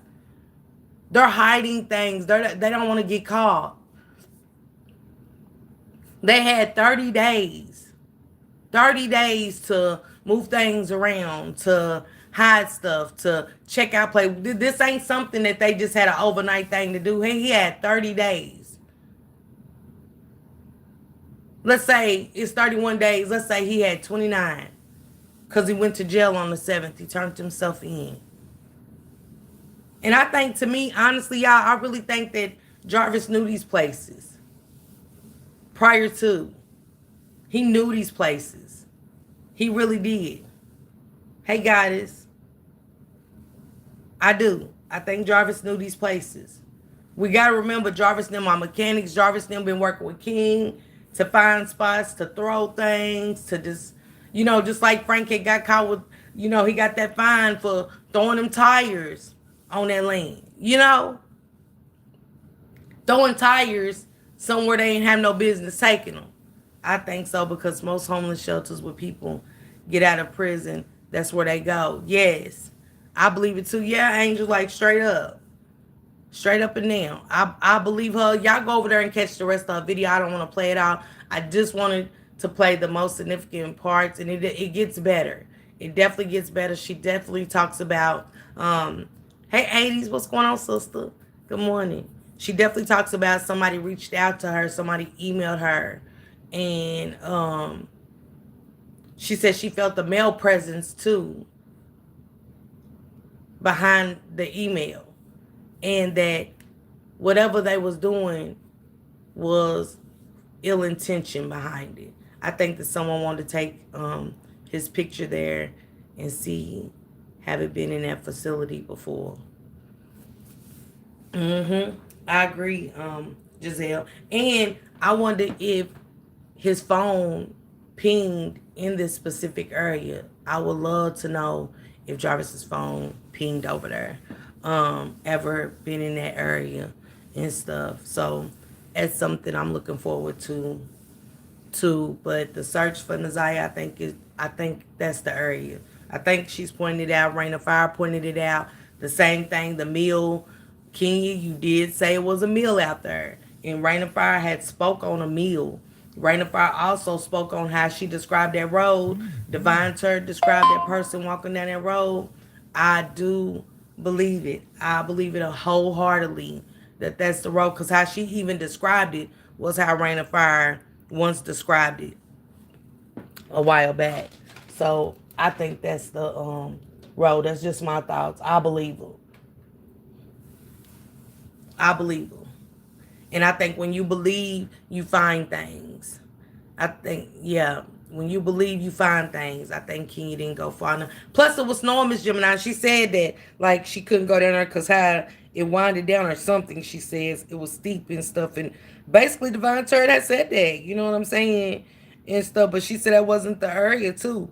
They're hiding things. They don't want to get caught. They had 30 days. 30 days to move things around, to hide stuff, to check out play. This ain't something that they just had an overnight thing to do. He had 30 days. Let's say it's 31 days. Let's say he had 29 because he went to jail on the 7th. He turned himself in. And I think, to me, honestly, y'all, I really think that Jarvis knew these places prior to. He knew these places. He really did. Hey, goddess. I do. I think Jarvis knew these places. We got to remember Jarvis and them are mechanics. Jarvis and them been working with King to find spots, to throw things, to just, just like Frank had got caught with, he got that fine for throwing them tires on that land. Throwing tires somewhere they ain't have no business taking them. I think so, because most homeless shelters where people get out of prison, that's where they go. Yes. I believe it too. Yeah, Angel, like straight up. Straight up and down. I believe her. Y'all go over there and catch the rest of the video. I don't want to play it out. I just wanted to play the most significant parts, and it gets better. It definitely gets better. She definitely talks about, hey, 80s, what's going on, sister? Good morning. She definitely talks about somebody reached out to her, somebody emailed her, and she said she felt the male presence too behind the email, and that whatever they was doing was ill intention behind it. I think that someone wanted to take his picture there and see, have it been in that facility before. I agree, Giselle. And I wonder if his phone pinged in this specific area. I would love to know if Jarvis's phone pinged over there. Ever been in that area and stuff. So as something I'm looking forward to too. But the search for Naziah, I think that's the area. I think she's pointed it out. Rain of Fire pointed it out. The same thing. The mill, Kenya, you did say it was a mill out there, and Rain of Fire had spoke on a mill. Rain of Fire also spoke on how she described that road. Divine Turd described that person walking down that road. I do believe it. I believe it wholeheartedly that that's the road, because how she even described it was how Rain of Fire once described it a while back. So I think that's the road. That's just my thoughts. I believe her. I believe her. And I think when you believe, you find things. I think, yeah, when you believe, you find things. I think Kenya didn't go far enough. Plus, it was snowing, Miss Gemini. She said that, like, she couldn't go down there because how it winded down or something. She says it was steep and stuff. And basically, Divine Turd had said that. You know what I'm saying? And stuff. But she said that wasn't the area, too.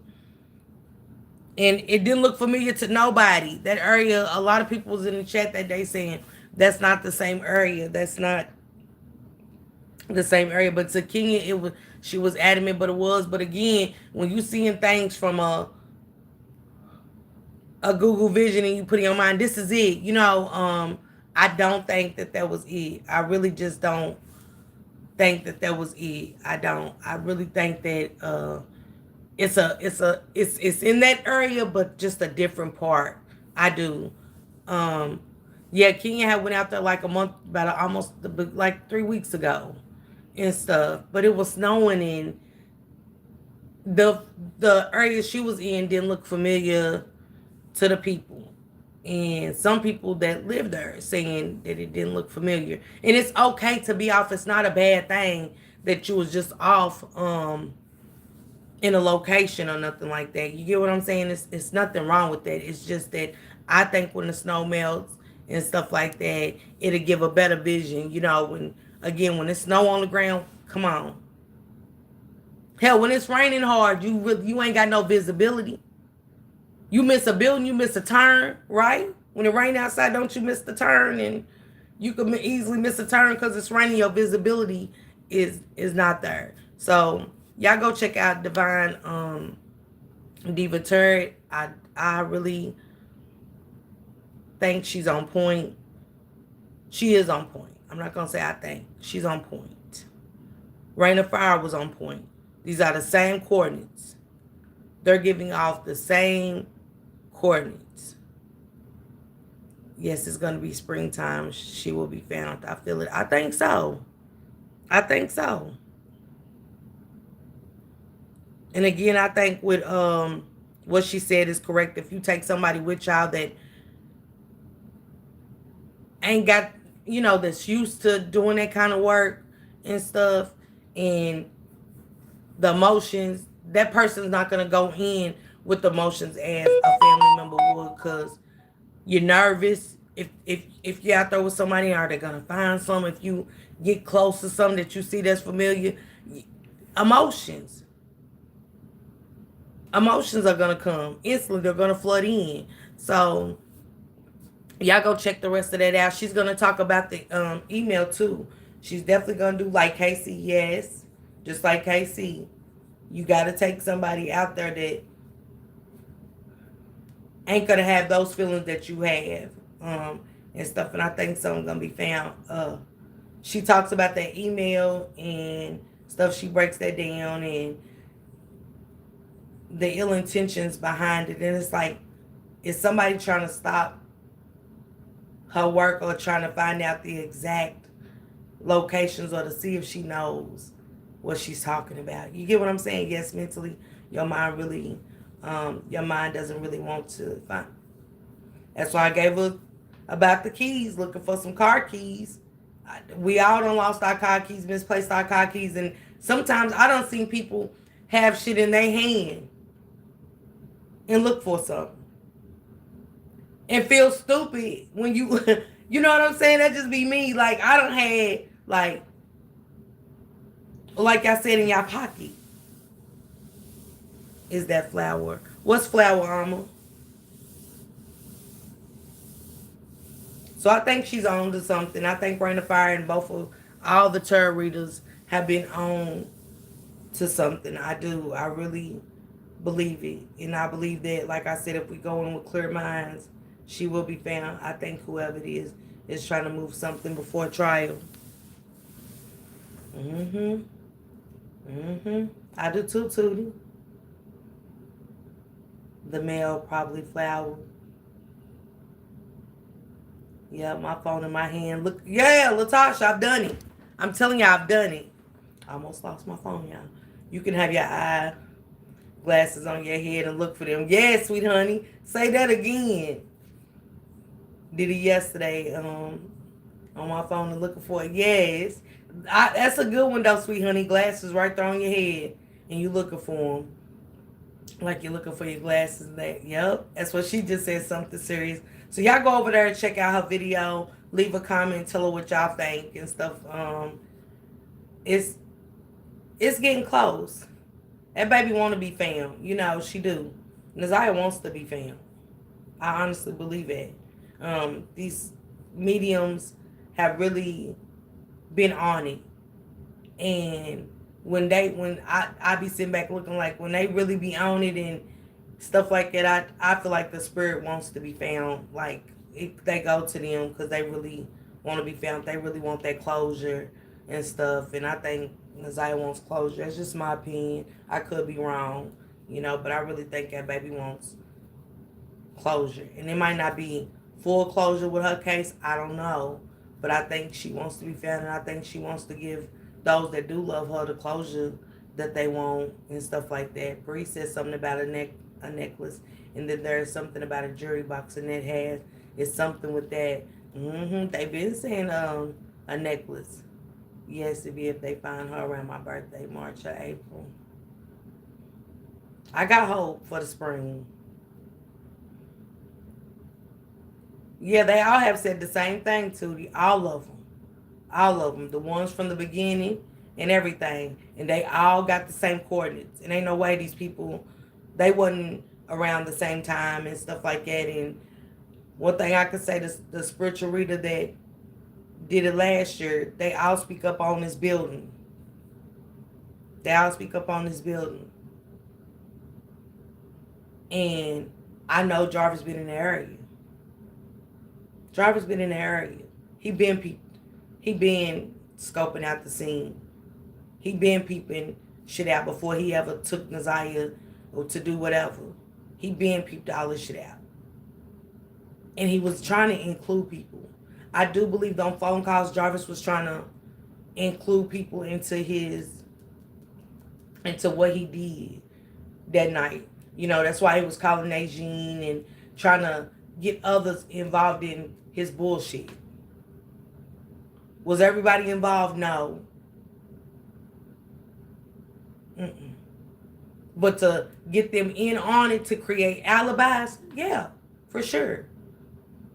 And it didn't look familiar to nobody. That area, a lot of people was in the chat that day saying that's not the same area. That's not the same area. But to Kenya, it was, she was adamant, but it was. But again, when you seeing things from a Google Vision and you put in your mind, this is it. I don't think that that was it. I really just don't think that that was it. I don't. I really think that it's in that area, but just a different part. I do. Um, yeah, Kenya had went out there like a month, about almost like 3 weeks ago, and stuff. But it was snowing, and the the area she was in didn't look familiar to the people. And some people that live there saying that it didn't look familiar. And it's okay to be off. It's not a bad thing that you was just off in a location or nothing like that. You get what I'm saying? It's nothing wrong with that. It's just that I think when the snow melts and stuff like that, it'll give a better vision. When it's snow on the ground, come on. Hell, when it's raining hard, you ain't got no visibility. You miss a building, you miss a turn, right? When it rain outside, don't you miss the turn? And you can easily miss a turn because it's raining. Your visibility is not there. So y'all go check out Divine Diva Turret. I really think she's on point. She is on point. I'm not gonna say I think. She's on point. Rain of Fire was on point. These are the same coordinates. They're giving off the same coordinates. Yes, it's going to be springtime. She will be found. I feel it. I think so. I think so. And again, I think with what she said is correct. If you take somebody with y'all that ain't got, that's used to doing that kind of work and stuff, and the emotions, that person's not going to go in with the emotions as a family member would, because you're nervous. If you're out there with somebody, are they going to find some? If you get close to something that you see that's familiar, emotions are going to come instantly. They're going to flood in. So y'all go check the rest of that out. She's going to talk about the email too. She's definitely going to do like Casey. Yes, just like Casey. You got to take somebody out there that ain't going to have those feelings that you have and stuff. And I think something's going to be found. She talks about that email and stuff. She breaks that down and the ill intentions behind it. And it's like, is somebody trying to stop her work or trying to find out the exact locations or to see if she knows what she's talking about? You get what I'm saying? Yes, mentally, your mind doesn't really want to find. That's why I gave her about the keys, looking for some car keys. We all done lost our car keys, misplaced our car keys, and sometimes I done seen people have shit in their hand and look for something and feel stupid when you, you know what I'm saying? That just be me. Like, I done had, like I said, in your pocket. Is that flower? What's flower armor? So I think she's on to something. I think Rain of Fire and both of All the tarot readers have been on to something. I do. I really believe it. And I believe that, like I said, if we go in with clear minds, she will be found. I think whoever it is trying to move something before trial. Mm-hmm. Mm-hmm. I do too, Tootie. The male probably flower. Yeah, my phone in my hand. Look, yeah, Latasha, I've done it. I'm telling you, I've done it. I almost lost my phone, y'all. You can have your eye glasses on your head and look for them. Yes, sweet honey. Say that again. Did it yesterday on my phone and looking for it. Yes. That's a good one, though, sweet honey. Glasses right there on your head. And you looking for them. Like you're looking for your glasses. Yep. That's what she just said, something serious. So y'all go over there and check out her video. Leave a comment. Tell her what y'all think and stuff. It's it's getting close. That baby want to be found. You know, she do. Naziah wants to be found. I honestly believe it. These mediums have really been on it, and when I be sitting back looking, like when they really be on it and stuff like that, I feel like the spirit wants to be found. Like they go to them because they really want to be found. They really want that closure and stuff. And I think Naziah wants closure. That's just my opinion. I could be wrong, but I really think that baby wants closure. And it might not be full closure with her case. I don't know. But I think she wants to be found, and I think she wants to give those that do love her the closure that they want and stuff like that. Bree said something about a necklace, and then there's something about a jewelry box, and that has it's something with that. They've been saying a necklace. Yes, it'd be if they find her around my birthday, March or April. I got hope for the spring. Yeah, they all have said the same thing, Tootie. All of them. All of them. The ones from the beginning and everything. And they all got the same coordinates. And ain't no way these people, they wasn't around the same time and stuff like that. And one thing I could say, the spiritual reader that did it last year, they all speak up on this building. They all speak up on this building. And I know Jarvis been in the area. Jarvis been in the area. He been scoping out the scene. He been peeping shit out before he ever took Naziah or to do whatever. He been peeped all this shit out. And he was trying to include people. I do believe on phone calls Jarvis was trying to include people into what he did that night. That's why he was calling Najeen and trying to get others involved in his bullshit. Was everybody involved? No. Mm-mm. But to get them in on it to create alibis, yeah, for sure.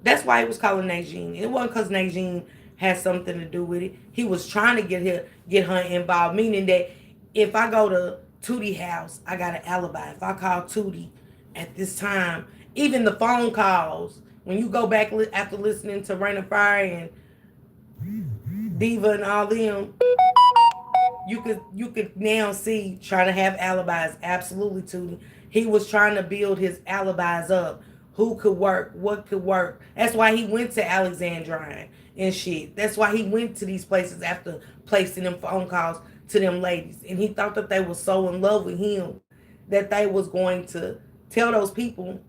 That's why he was calling Najeen. It wasn't because Najeen had something to do with it. He was trying to get her involved, meaning that if I go to Tootie house, I got an alibi. If I call Tootie at this time, even the phone calls, when you go back after listening to Rain of Fire and Diva and all them, you could now see trying to have alibis. Absolutely, Tootie. He was trying to build his alibis up. Who could work? What could work? That's why he went to Alexandrine and shit. That's why he went to these places after placing them phone calls to them ladies. And he thought that they were so in love with him that they was going to tell those people,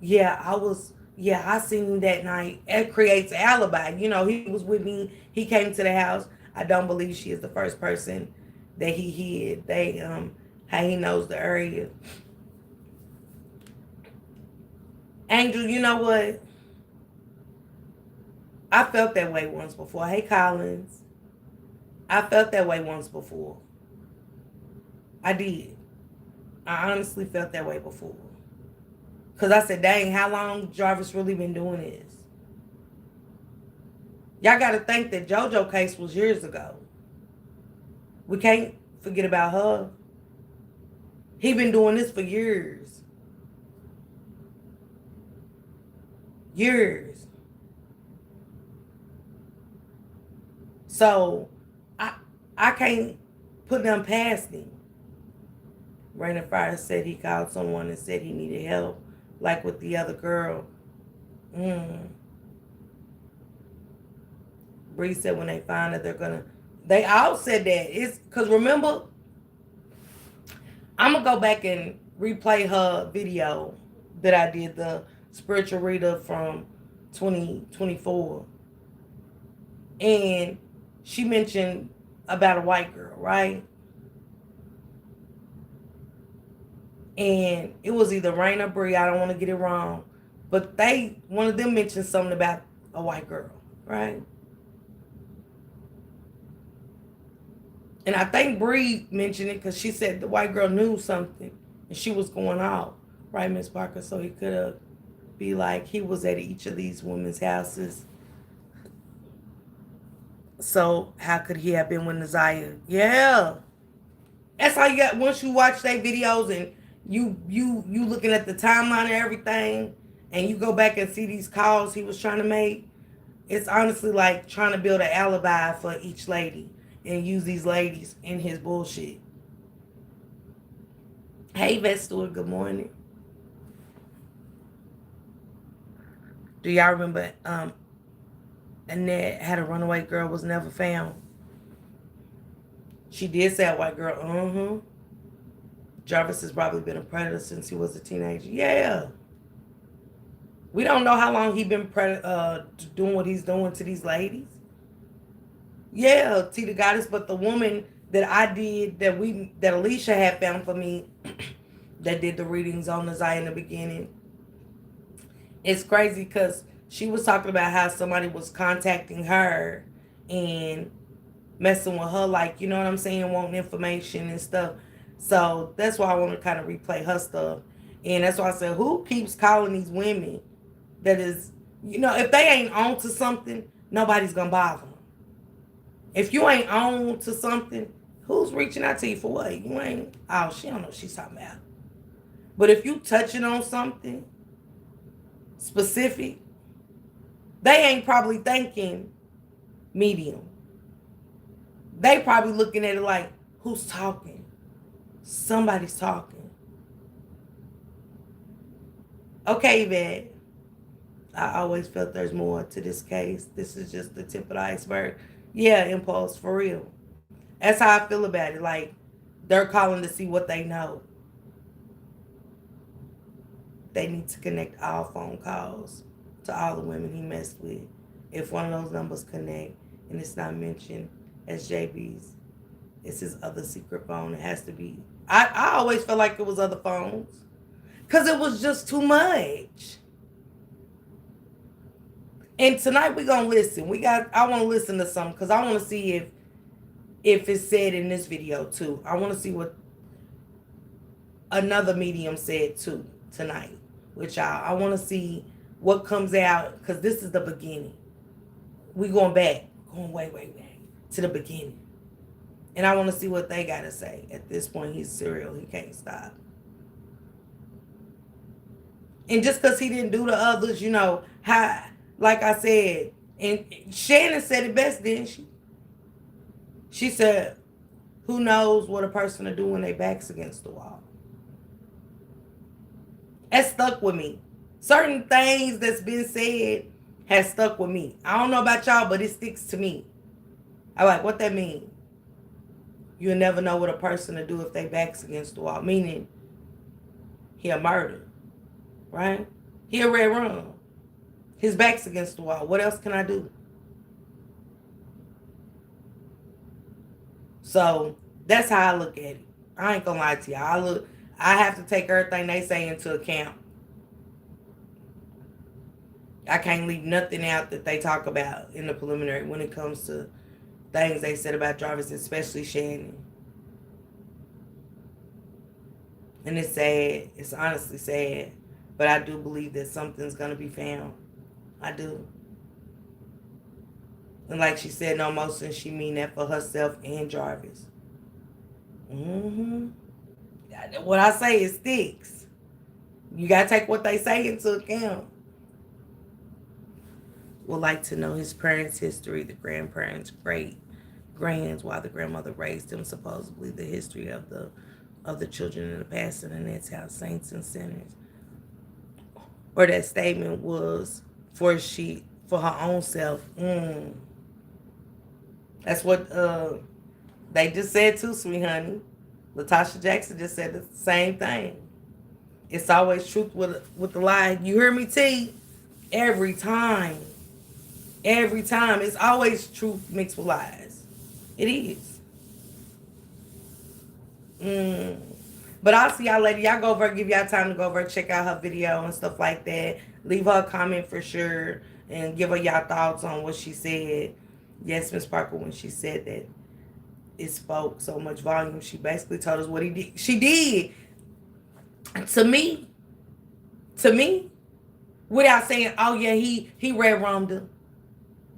I seen him that night. It creates an alibi. He was with me. He came to the house. I don't believe she is the first person that he hid. How he knows the area. Angel, you know what? I felt that way once before. Hey, Collins. I felt that way once before. I did. I honestly felt that way before. Because I said, dang, how long Jarvis really been doing this? Y'all got to think that JoJo case was years ago. We can't forget about her. He been doing this for years. Years. So I can't put them past him. Rain and Fire said he called someone and said he needed help, like with the other girl. Mm. Bree said when they find it, they're gonna. They all said that. It's because remember, I'm gonna go back and replay her video that I did, the spiritual reader from 2024, and she mentioned about a white girl, right? And it was either Rain or Bree. I don't want to get it wrong, but one of them mentioned something about a white girl, right? And I think Bree mentioned it because she said the white girl knew something and she was going out, right, Miss Parker? So he could have be like he was at each of these women's houses. So how could he have been with Naziah? Yeah, that's how you got. Once you watch their videos and you looking at the timeline and everything, and you go back and see these calls he was trying to make. It's honestly like trying to build an alibi for each lady and use these ladies in his bullshit. Hey, Vestor, good morning. Do y'all remember Annette had a runaway girl was never found? She did say a white girl. Jarvis has probably been a predator since he was a teenager. Yeah. We don't know how long he been doing what he's doing to these ladies. Yeah, T the Goddess, but the woman that I did that Alicia had found for me that did the readings on Naziah in the beginning. It's crazy because she was talking about how somebody was contacting her and messing with her, like, you know what I'm saying, wanting information and stuff. So that's why I want to kind of replay her stuff. And that's why I said, who keeps calling these women that is, if they ain't on to something, nobody's going to bother them. If you ain't on to something, who's reaching out to you for what? You ain't, oh, she don't know what she's talking about. But if you touching on something specific, they ain't probably thinking medium. They probably looking at it like, who's talking? Somebody's talking. Okay, Yvette. I always felt there's more to this case. This is just the tip of the iceberg. Yeah, Impulse, for real. That's how I feel about it. Like, they're calling to see what they know. They need to connect all phone calls to all the women he messed with. If one of those numbers connect and it's not mentioned as JB's, it's his other secret phone. It has to be. I always felt like it was other phones because it was just too much. And tonight we're gonna listen. I want to listen to something because I want to see if it's said in this video too. I want to see what another medium said too tonight with y'all. I want to see what comes out because this is the beginning. We going way to the beginning. And I want to see what they got to say. At this point, he's serial. He can't stop. And just because he didn't do the others, how, like I said, and Shannon said it best, didn't she? She said, who knows what a person will do when their back's against the wall? That stuck with me. Certain things that's been said has stuck with me. I don't know about y'all, but it sticks to me. I like what that means. You'll never know what a person will do if they back's against the wall. Meaning, he'll murder. Right? He'll red run. His back's against the wall. What else can I do? So, that's how I look at it. I ain't gonna lie to y'all. I have to take everything they say into account. I can't leave nothing out that they talk about in the preliminary when it comes to things they said about Jarvis, especially Shannon. And it's sad. It's honestly sad. But I do believe that something's going to be found. I do. And like she said, no motion, she mean that for herself and Jarvis. What I say, it sticks. You got to take what they say into account. Would like to know his parents' history, the grandparents, great. grands while the grandmother raised them. Supposedly, the history of the children in the past, and that's how saints and sinners. Or that statement was for her own self. That's what they just said too, sweet honey. Latasha Jackson just said the same thing. It's always truth with the lie. You hear me, T? Every time. Every time. It's always truth mixed with lies. It is. But I'll see y'all later. Y'all go over, give y'all time to go over, check out her video and stuff like that. Leave her a comment for sure and give her y'all thoughts on what she said. Yes, Miss Parker, when she said that it spoke so much volume, she basically told us what he did. She did. To me, without saying, oh yeah, he red wronged her.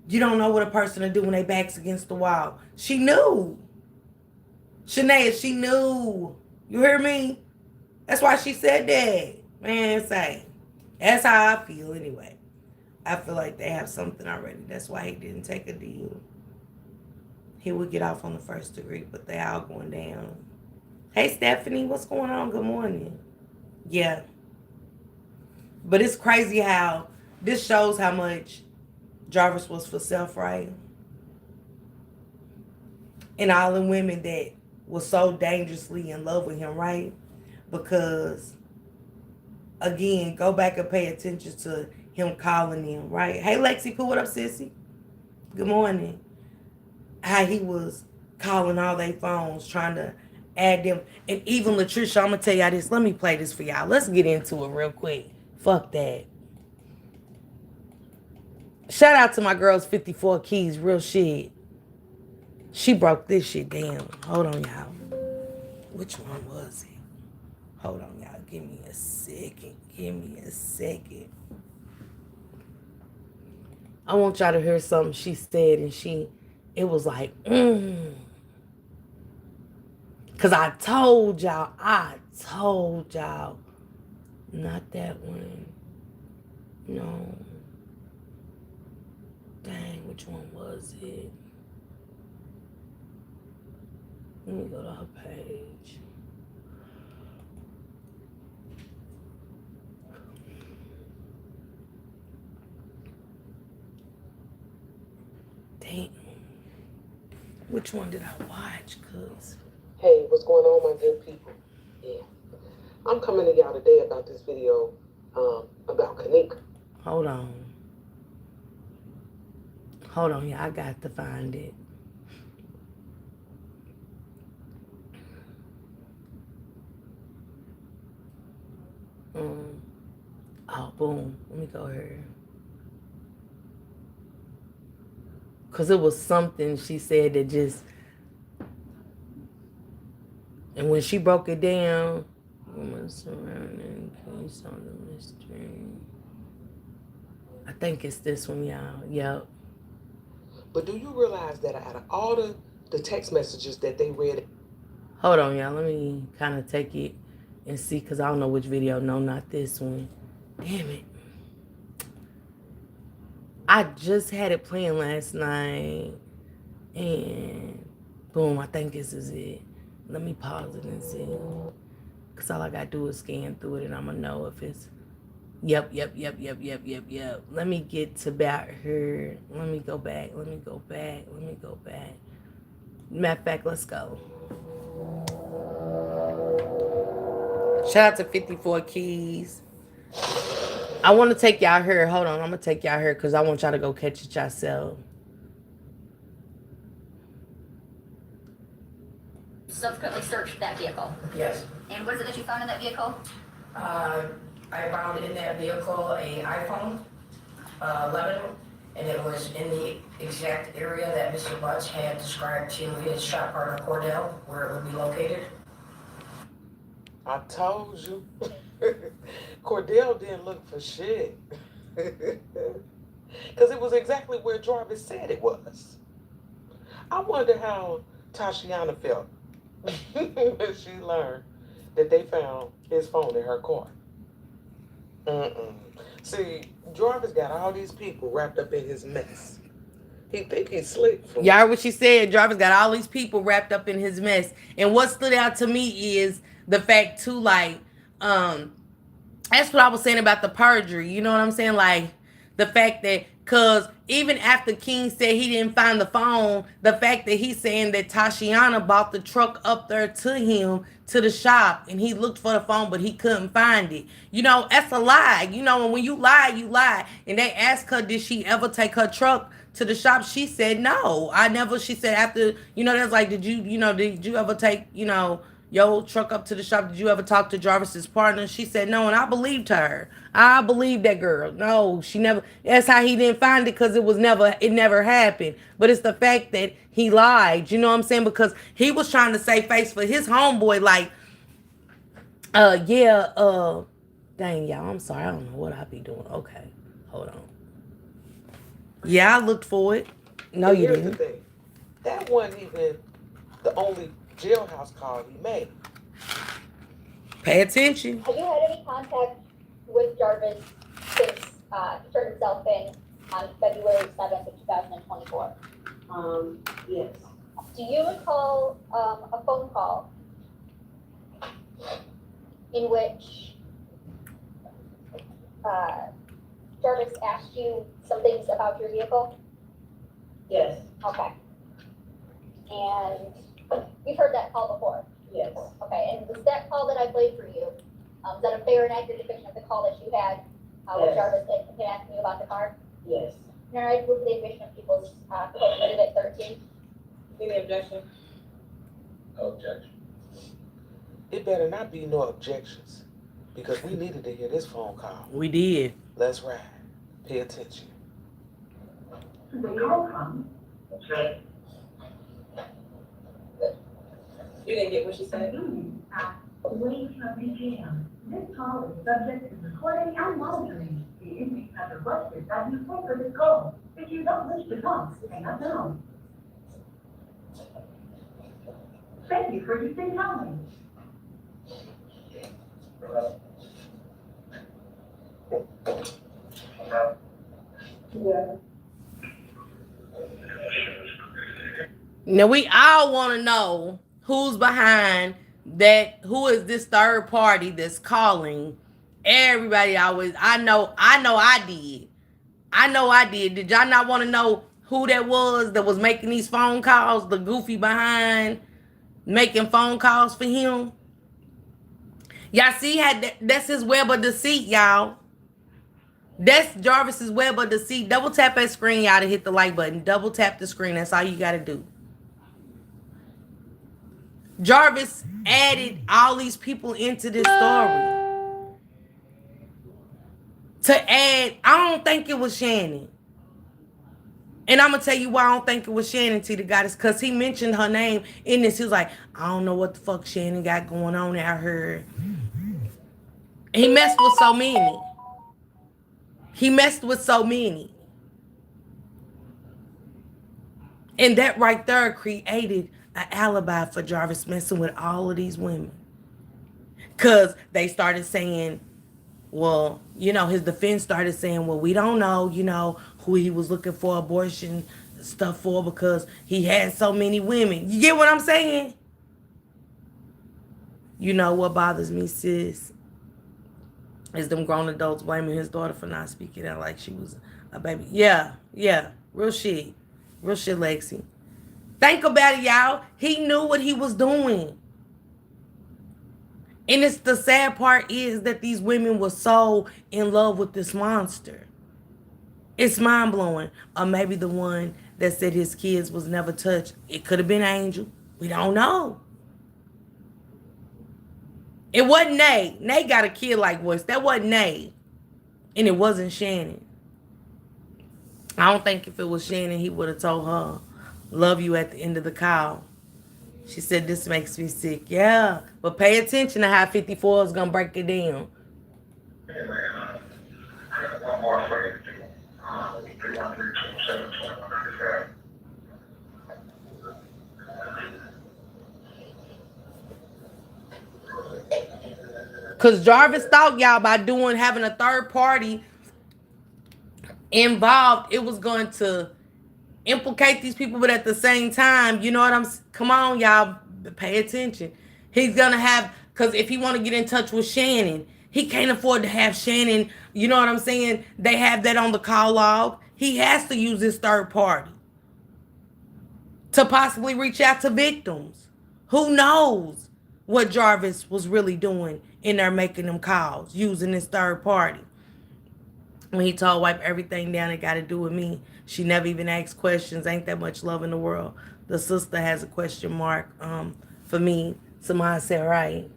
You don't know what a person will do when they back's against the wall. She knew. Shanae, she knew. You hear me? That's why she said that. Man, say. That's how I feel anyway. I feel like they have something already. That's why he didn't take a deal. He would get off on the first degree, but they all going down. Hey, Stephanie, what's going on? Good morning. Yeah. But it's crazy how this shows how much Jarvis was for self, right? And all the women that was so dangerously in love with him, right? Because, again, go back and pay attention to him calling them, right? Hey, Lexi Pooh, what up, sissy? Good morning. How he was calling all their phones, trying to add them. And even Latricia, I'm going to tell y'all this. Let me play this for y'all. Let's get into it real quick. Fuck that. Shout out to my girls, 54 Keys, real shit. She broke this shit down. Hold on, y'all. Which one was it? Hold on, y'all. Give me a second. I want y'all to hear something she said, and it was like, Because I told y'all, not that one. No. Dang, which one was it? Let me go to her page. Dang. Which one did I watch? Cause hey, what's going on, my good people? Yeah, I'm coming to y'all today about this video about Kanika. Hold on, yeah, I got to find it. Oh, boom. Let me go here. Because it was something she said that just... And when she broke it down... Woman surrounding case on the mystery. I think it's this one, y'all. Yep. But do you realize that out of all the text messages that they read... Hold on, y'all. Let me kind of take it and see, because I don't know which video. No, not this one. Damn it. I just had it playing last night. And boom, I think this is it. Let me pause it and see. Because all I got to do is scan through it and I'm going to know if it's... Yep. Let me get to about her. Let me go back. Matter of fact, let's go. Shout out to 54 Keys. I want to take y'all here. Hold on, I'm going to take y'all here because I want y'all to go catch it yourself. Subsequently searched that vehicle. Yes. And what is it that you found in that vehicle? I found in that vehicle a iPhone 11, and it was in the exact area that Mr. Butts had described to his shop partner Cordell, where it would be located. I told you. Cordell didn't look for shit. Because it was exactly where Jarvis said it was. I wonder how Tashiana felt when she learned that they found his phone in her car. See, Jarvis got all these people wrapped up in his mess. He think he's slick. Y'all heard what she said. Jarvis got all these people wrapped up in his mess. And what stood out to me is the fact too, like, that's what I was saying about the perjury. You know what I'm saying? Like the fact that, cause even after King said he didn't find the phone, the fact that he's saying that Tashiana bought the truck up there to him to the shop and he looked for the phone but he couldn't find it. You know, that's a lie. You know, and when you lie, you lie. And they asked her, did she ever take her truck to the shop? She said no. I never. She said after, you know, that's like, did you ever take, your truck up to the shop? Did you ever talk to Jarvis's partner? She said no, and I believed her. I believed that girl. No, she never. That's how he didn't find it, because it never happened. But it's the fact that he lied. You know what I'm saying? Because he was trying to save face for his homeboy. Like, dang, y'all. I'm sorry. I don't know what I be doing. Okay, hold on. Yeah, I looked for it. No, you Here's didn't. the thing. That wasn't even the only jailhouse call he made. Pay attention. Have you had any contact with Jarvis since he turned himself in on February 7th of 2024? Yes. Do you recall a phone call in which Jarvis asked you some things about your vehicle? Yes. Okay. And you've heard that call before? Yes. Okay, and was that call that I played for you, is that a fair and accurate depiction of the call that you had with Yes. Jarvis and him asking you about the car? Yes. All right, move the admission of people's committed at 13. Any objection? No objection. It better not be no objections, because we needed to hear this phone call. We did. Let's ride. Pay attention. The call comes. That's right. You didn't get what she said? Wait a BGM. This call is subject to recording and monitoring. The inmate has requested that you pay for this call. If you don't wish to talk, hang up now. Thank you for using time. Yeah. Now we all want to know who's behind that. Who is this third party that's calling? Everybody always. I know I did. Did y'all not want to know who that was making these phone calls? The goofy behind making phone calls for him. Y'all see how that's his web of deceit, y'all. That's Jarvis's web of deceit. Double tap that screen, y'all, to hit the like button. Double tap the screen. That's all you got to do. Jarvis added all these people into this story. To add, I don't think it was Shannon. And I'm going to tell you why I don't think it was Shannon, T, the goddess, because he mentioned her name in this. He was like, I don't know what the fuck Shannon got going on out here. He messed with so many. And that right there created an alibi for Jarvis messing with all of these women. Because they started saying, well, his defense started saying, well, we don't know, who he was looking for abortion stuff for, because he had so many women. You get what I'm saying? You know what bothers me, sis, is them grown adults blaming his daughter for not speaking out like she was a baby. Yeah. Real shit, Lexi. Think about it, y'all. He knew what he was doing. And it's the sad part is that these women were so in love with this monster. It's mind-blowing. Or maybe the one that said his kids was never touched. It could have been Angel. We don't know. It wasn't Nay. Nay got a kid-like voice. That wasn't Nay. And it wasn't Shannon. I don't think if it was Shannon, he would have told her, love you at the end of the call. She said, this makes me sick. Yeah, but pay attention to how 54 is going to break it down. Hey, man, I got one more for you to do. 313-277-2195. Because Jarvis thought, y'all, by having a third party involved, it was going to implicate these people, but at the same time, you know what come on, y'all, pay attention. He's gonna have, because if he want to get in touch with Shannon, he can't afford to have Shannon, you know what I'm saying? They have that on the call log. He has to use this third party to possibly reach out to victims. Who knows what Jarvis was really doing in there making them calls, using this third party. When he told wipe everything down, it got to do with me. She never even asked questions. Ain't that much love in the world. The sister has a question mark for me. Somebody said right.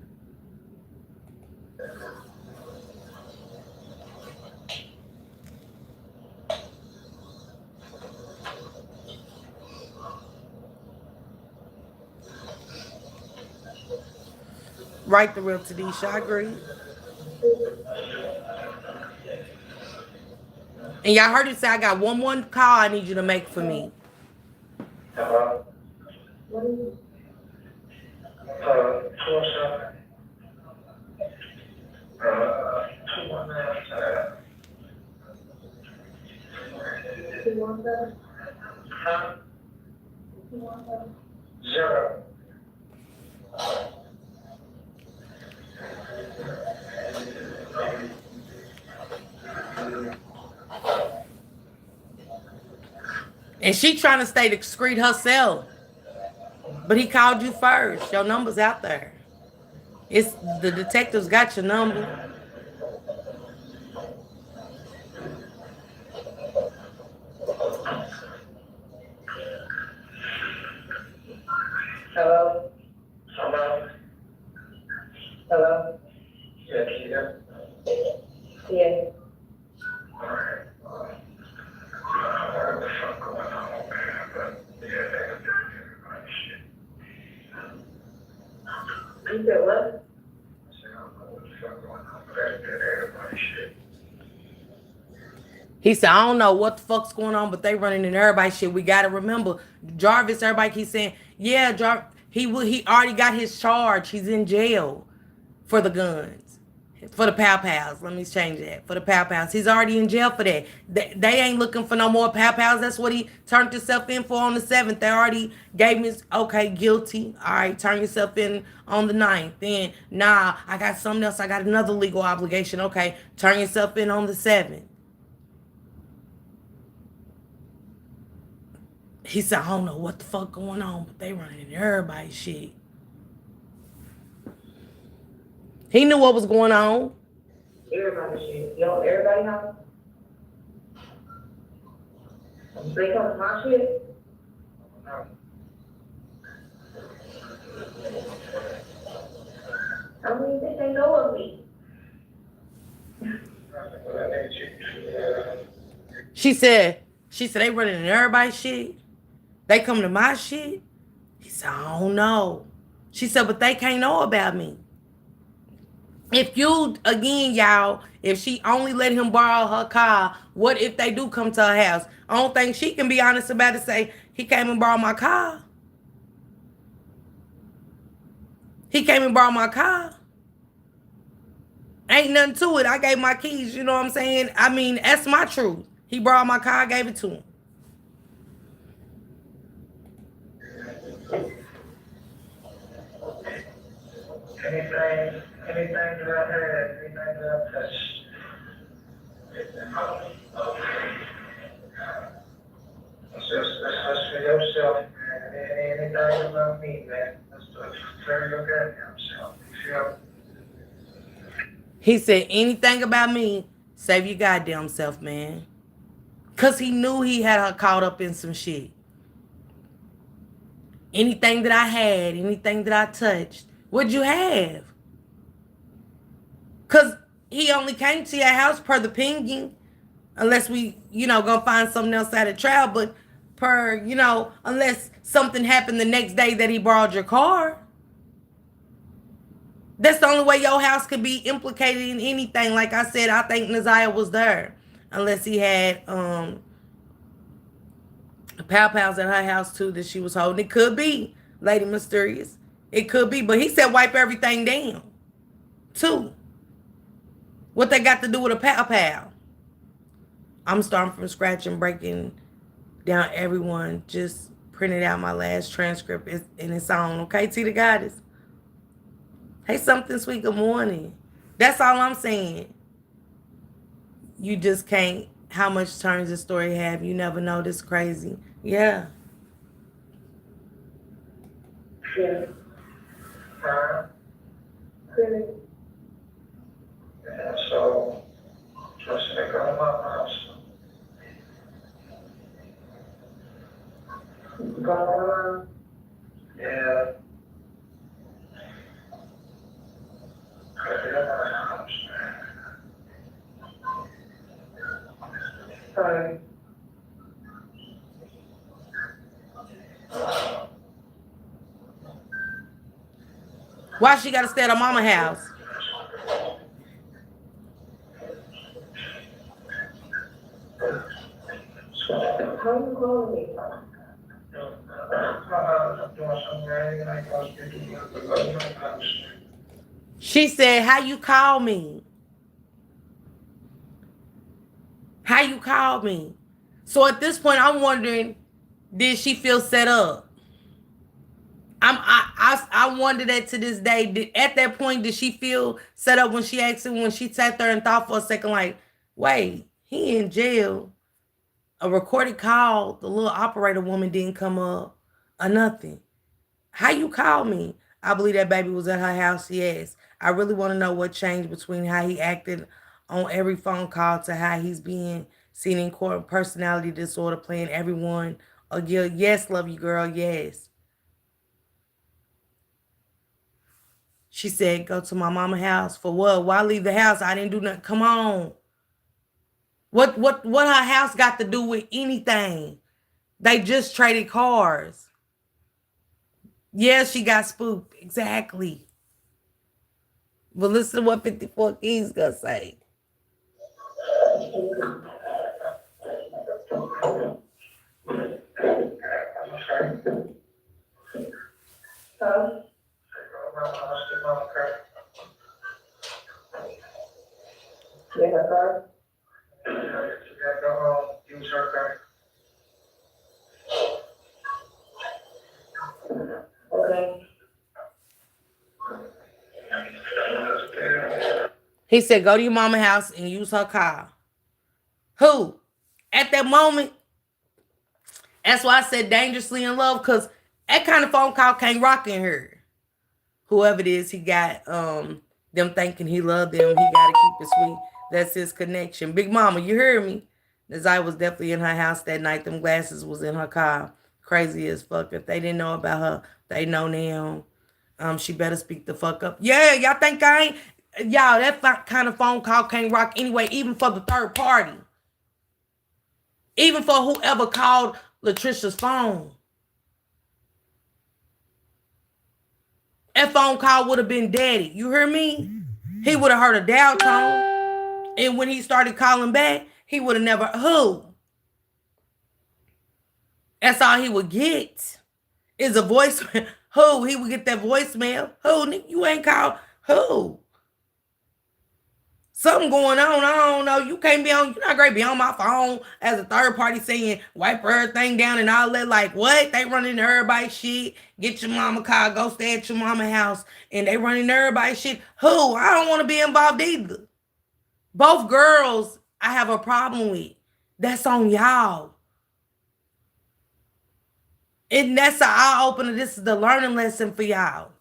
Right, the real Tadisha, I agree. And y'all heard it say I got one more call I need you to make for me. Hello? Huh? Zero. And she trying to stay discreet herself. But he called you first. Your number's out there. It's the detectives got your number. Hello? Hello? Hello? Yeah, can you hear me? Yeah. Alright. I don't know what the fuck going on, man, but yeah, they're doing everybody shit. You said what? I said, I don't know what the fuck going on, but they're doing everybody shit. He said, I don't know what the fuck's going on, but they running in everybody's shit. We got to remember, Jarvis, everybody keeps saying, yeah, he already got his charge. He's in jail for the guns, for the pow pows. Let me change that. For the pow pows. He's already in jail for that. They ain't looking for no more pow pows. That's what he turned himself in for on the 7th. They already gave him his, okay, guilty. All right, turn yourself in on the 9th. Then, nah, I got something else. I got another legal obligation. Okay, turn yourself in on the 7th. He said, I don't know what the fuck going on, but they running in everybody's shit. He knew what was going on. Everybody shit. Yo, everybody know? They come to my shit? No. I don't even think they know of me. She said they running in everybody's shit. They come to my shit. He said, I don't know. She said, but they can't know about me. If you, again, y'all, if she only let him borrow her car, what if they do come to her house? I don't think she can be honest about it, say, he came and borrowed my car. He came and borrowed my car. Ain't nothing to it. I gave my keys, you know what I'm saying? I mean, that's my truth. He borrowed my car, I gave it to him. Anything that I had, anything that I touched. That's just for yourself, man. Anything about me, man. That's for your goddamn self. You feel? He said, anything about me, save your goddamn self, man. Because he knew he had her caught up in some shit. Anything that I had, anything that I touched, what'd you have? Because he only came to your house per the pinging. Unless we, gonna find something else at a trial. But per, unless something happened the next day that he borrowed your car. That's the only way your house could be implicated in anything. Like I said, I think Naziah was there. Unless he had pow pows at her house too that she was holding. It could be Lady Mysterious. It could be. But he said wipe everything down too. What they got to do with a pow pow? I'm starting from scratch and breaking down everyone. Just printed out my last transcript and it's on. Okay, T the Goddess. Hey, something sweet. Good morning. That's all I'm saying. You just can't. How much turns the story have? You never know. This crazy. Yeah. Yeah. Huh? Really? Yeah, so, just take her to my house. Going around? Yeah. Take her to my house. Sorry. Why she got to stay at her mama house? How you calling me? I'm doing something right, and I gotta speak to you. Go to my house. She said, "How you call me? How you call me?" So at this point, I'm wondering, did she feel set up? I wonder that to this day. At that point, did she feel set up when she asked him, when she sat there and thought for a second, like, wait, he in jail. A recorded call, the little operator woman didn't come up or nothing. How you call me? I believe that baby was at her house, yes. I really want to know what changed between how he acted on every phone call to how he's being seen in court, personality disorder, playing everyone a guilt. Yes, love you, girl, yes. She said, go to my mama house. For what? Why leave the house? I didn't do nothing. Come on. What her house got to do with anything? They just traded cars. Yeah, she got spooked. Exactly. But listen to what 54 Keys gonna say. Huh? Yeah, her car? Use her car. Okay. He said, go to your mama house and use her car. Who? At that moment, that's why I said dangerously in love, because that kind of phone call can't rock in her. Whoever it is, he got them thinking he loved them. He got to keep it sweet. That's his connection. Big mama, you heard me. Nazai was definitely in her house that night. Them glasses was in her car. Crazy as fuck. If they didn't know about her, they know now. She better speak the fuck up. Yeah, y'all think I ain't? Y'all, that kind of phone call can't rock anyway, even for the third party. Even for whoever called Latricia's phone. That phone call would have been daddy. You hear me? He would have heard a dial tone. And when he started calling back, he would have never, who? That's all he would get. Is a voice. Who? He would get that voicemail. Who? You ain't called. Who? Something going on. I don't know. You can't be on. You're not going to be on my phone as a third party saying wipe everything down and all that. Like what? They running everybody's shit. Get your mama car. Go stay at your mama house. And they running everybody's shit. Who? I don't want to be involved either. Both girls, I have a problem with. That's on y'all. And that's an eye opener. This is the learning lesson for y'all.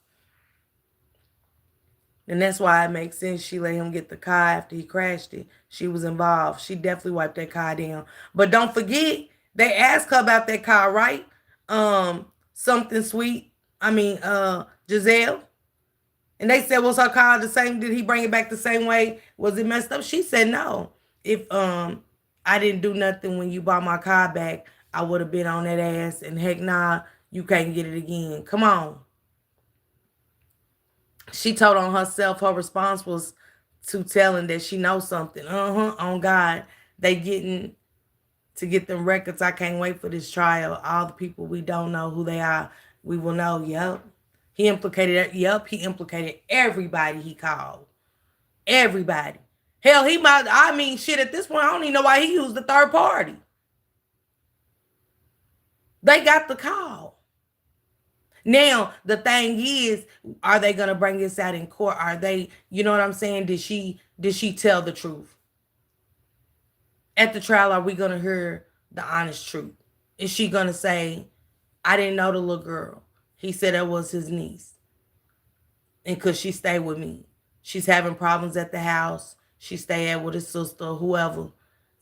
And that's why it makes sense she let him get the car after he crashed it. She was involved. She definitely wiped that car down. But don't forget, they asked her about that car, right? Something sweet. Giselle. And they said, was her car the same? Did he bring it back the same way? Was it messed up? She said no. If I didn't do nothing when you bought my car back, I would have been on that ass. And heck nah, you can't get it again. Come on. She told on herself. Her response was to telling that she knows something. On God. They getting to get them records. I can't wait for this trial. All the people we don't know who they are, we will know. Yep. He implicated everybody he called. Everybody. Hell, shit, at this point, I don't even know why he used the third party. They got the call. Now, the thing is, are they going to bring this out in court? Are they, you know what I'm saying? Did she tell the truth? At the trial, are we going to hear the honest truth? Is she going to say, I didn't know the little girl. He said it was his niece. And because she stayed with me. She's having problems at the house. She stayed with his sister, whoever.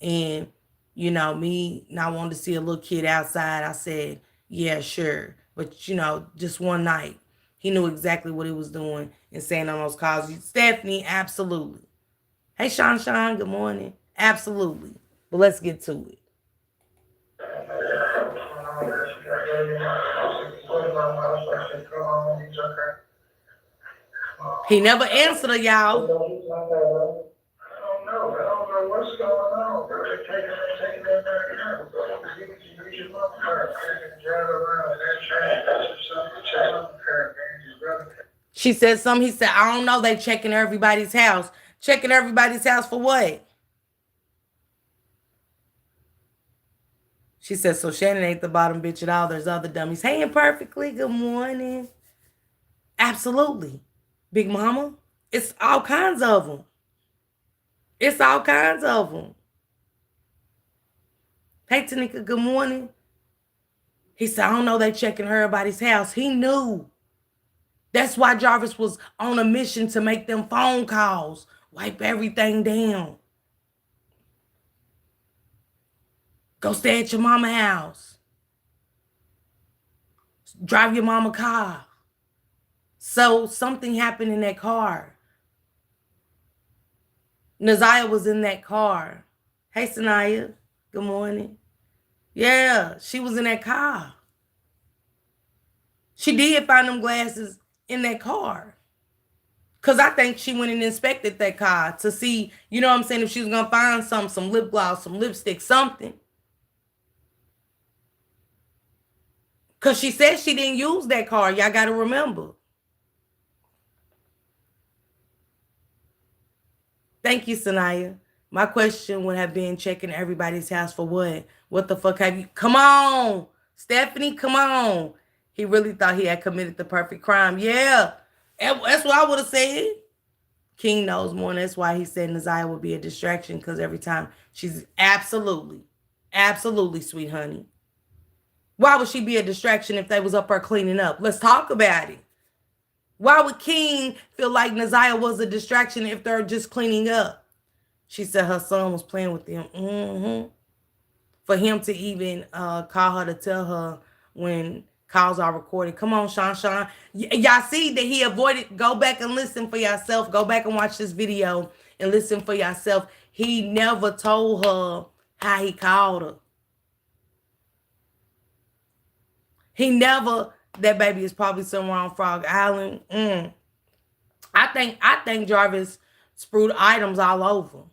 And, you know, me not wanting to see a little kid outside, I said, yeah, sure. But, you know, just one night, he knew exactly what he was doing and saying on those calls. Stephanie, absolutely. Hey, Sean, good morning. Absolutely. But let's get to it. He never answered her, y'all. I don't know. I don't know what's going on. They're taking that back out. You should love her. Drive around that She said something. He said, I don't know. They checking everybody's house. Checking everybody's house for what? She said, so Shannon ain't the bottom bitch at all. There's other dummies. Hey, Imperfectly, good morning. Absolutely. Big Mama, it's all kinds of them. It's all kinds of them. Hey, Tanika, good morning. He said, I don't know, they checking everybody's house. He knew. That's why Jarvis was on a mission to make them phone calls, wipe everything down. Go stay at your mama's house. Drive your mama car. So something happened in that car. Naziah was in that car. Hey, Sanaya. Good morning. Yeah, she was in that car. She did find them glasses in that car. Because I think she went and inspected that car to see, you know what I'm saying, if she was going to find some lip gloss, some lipstick, something. Because she said she didn't use that car. Y'all got to remember. Thank you, Sanaya. My question would have been checking everybody's house for what? What the fuck have you? Come on, Stephanie, come on. He really thought he had committed the perfect crime. Yeah, that's what I would have said. King knows more, and that's why he said Naziah would be a distraction, because every time she's absolutely, sweet honey. Why would she be a distraction if they was up there cleaning up? Let's talk about it. Why would King feel like Naziah was a distraction if they're just cleaning up? She said her son was playing with them. For him to even call her to tell her when calls are recorded. Come on, Sean. Y'all see that he avoided. Go back and listen for yourself. Go back and watch this video and listen for yourself. He never told her how he called her. He never, that baby is probably somewhere on Frog Island. I think Jarvis sprued items all over.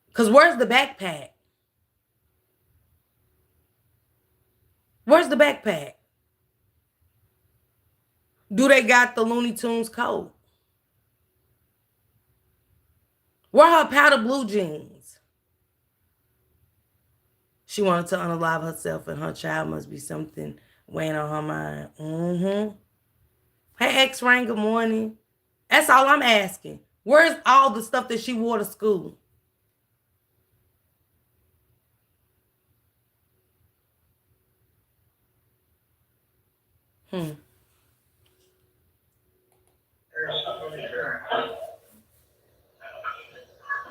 Because where's the backpack? Where's the backpack? Do they got the Looney Tunes coat? Where are her powder blue jeans? She wanted to unalive herself, and her child must be something weighing on her mind. Hey, X-Rain, good morning. That's all I'm asking. Where's all the stuff that she wore to school?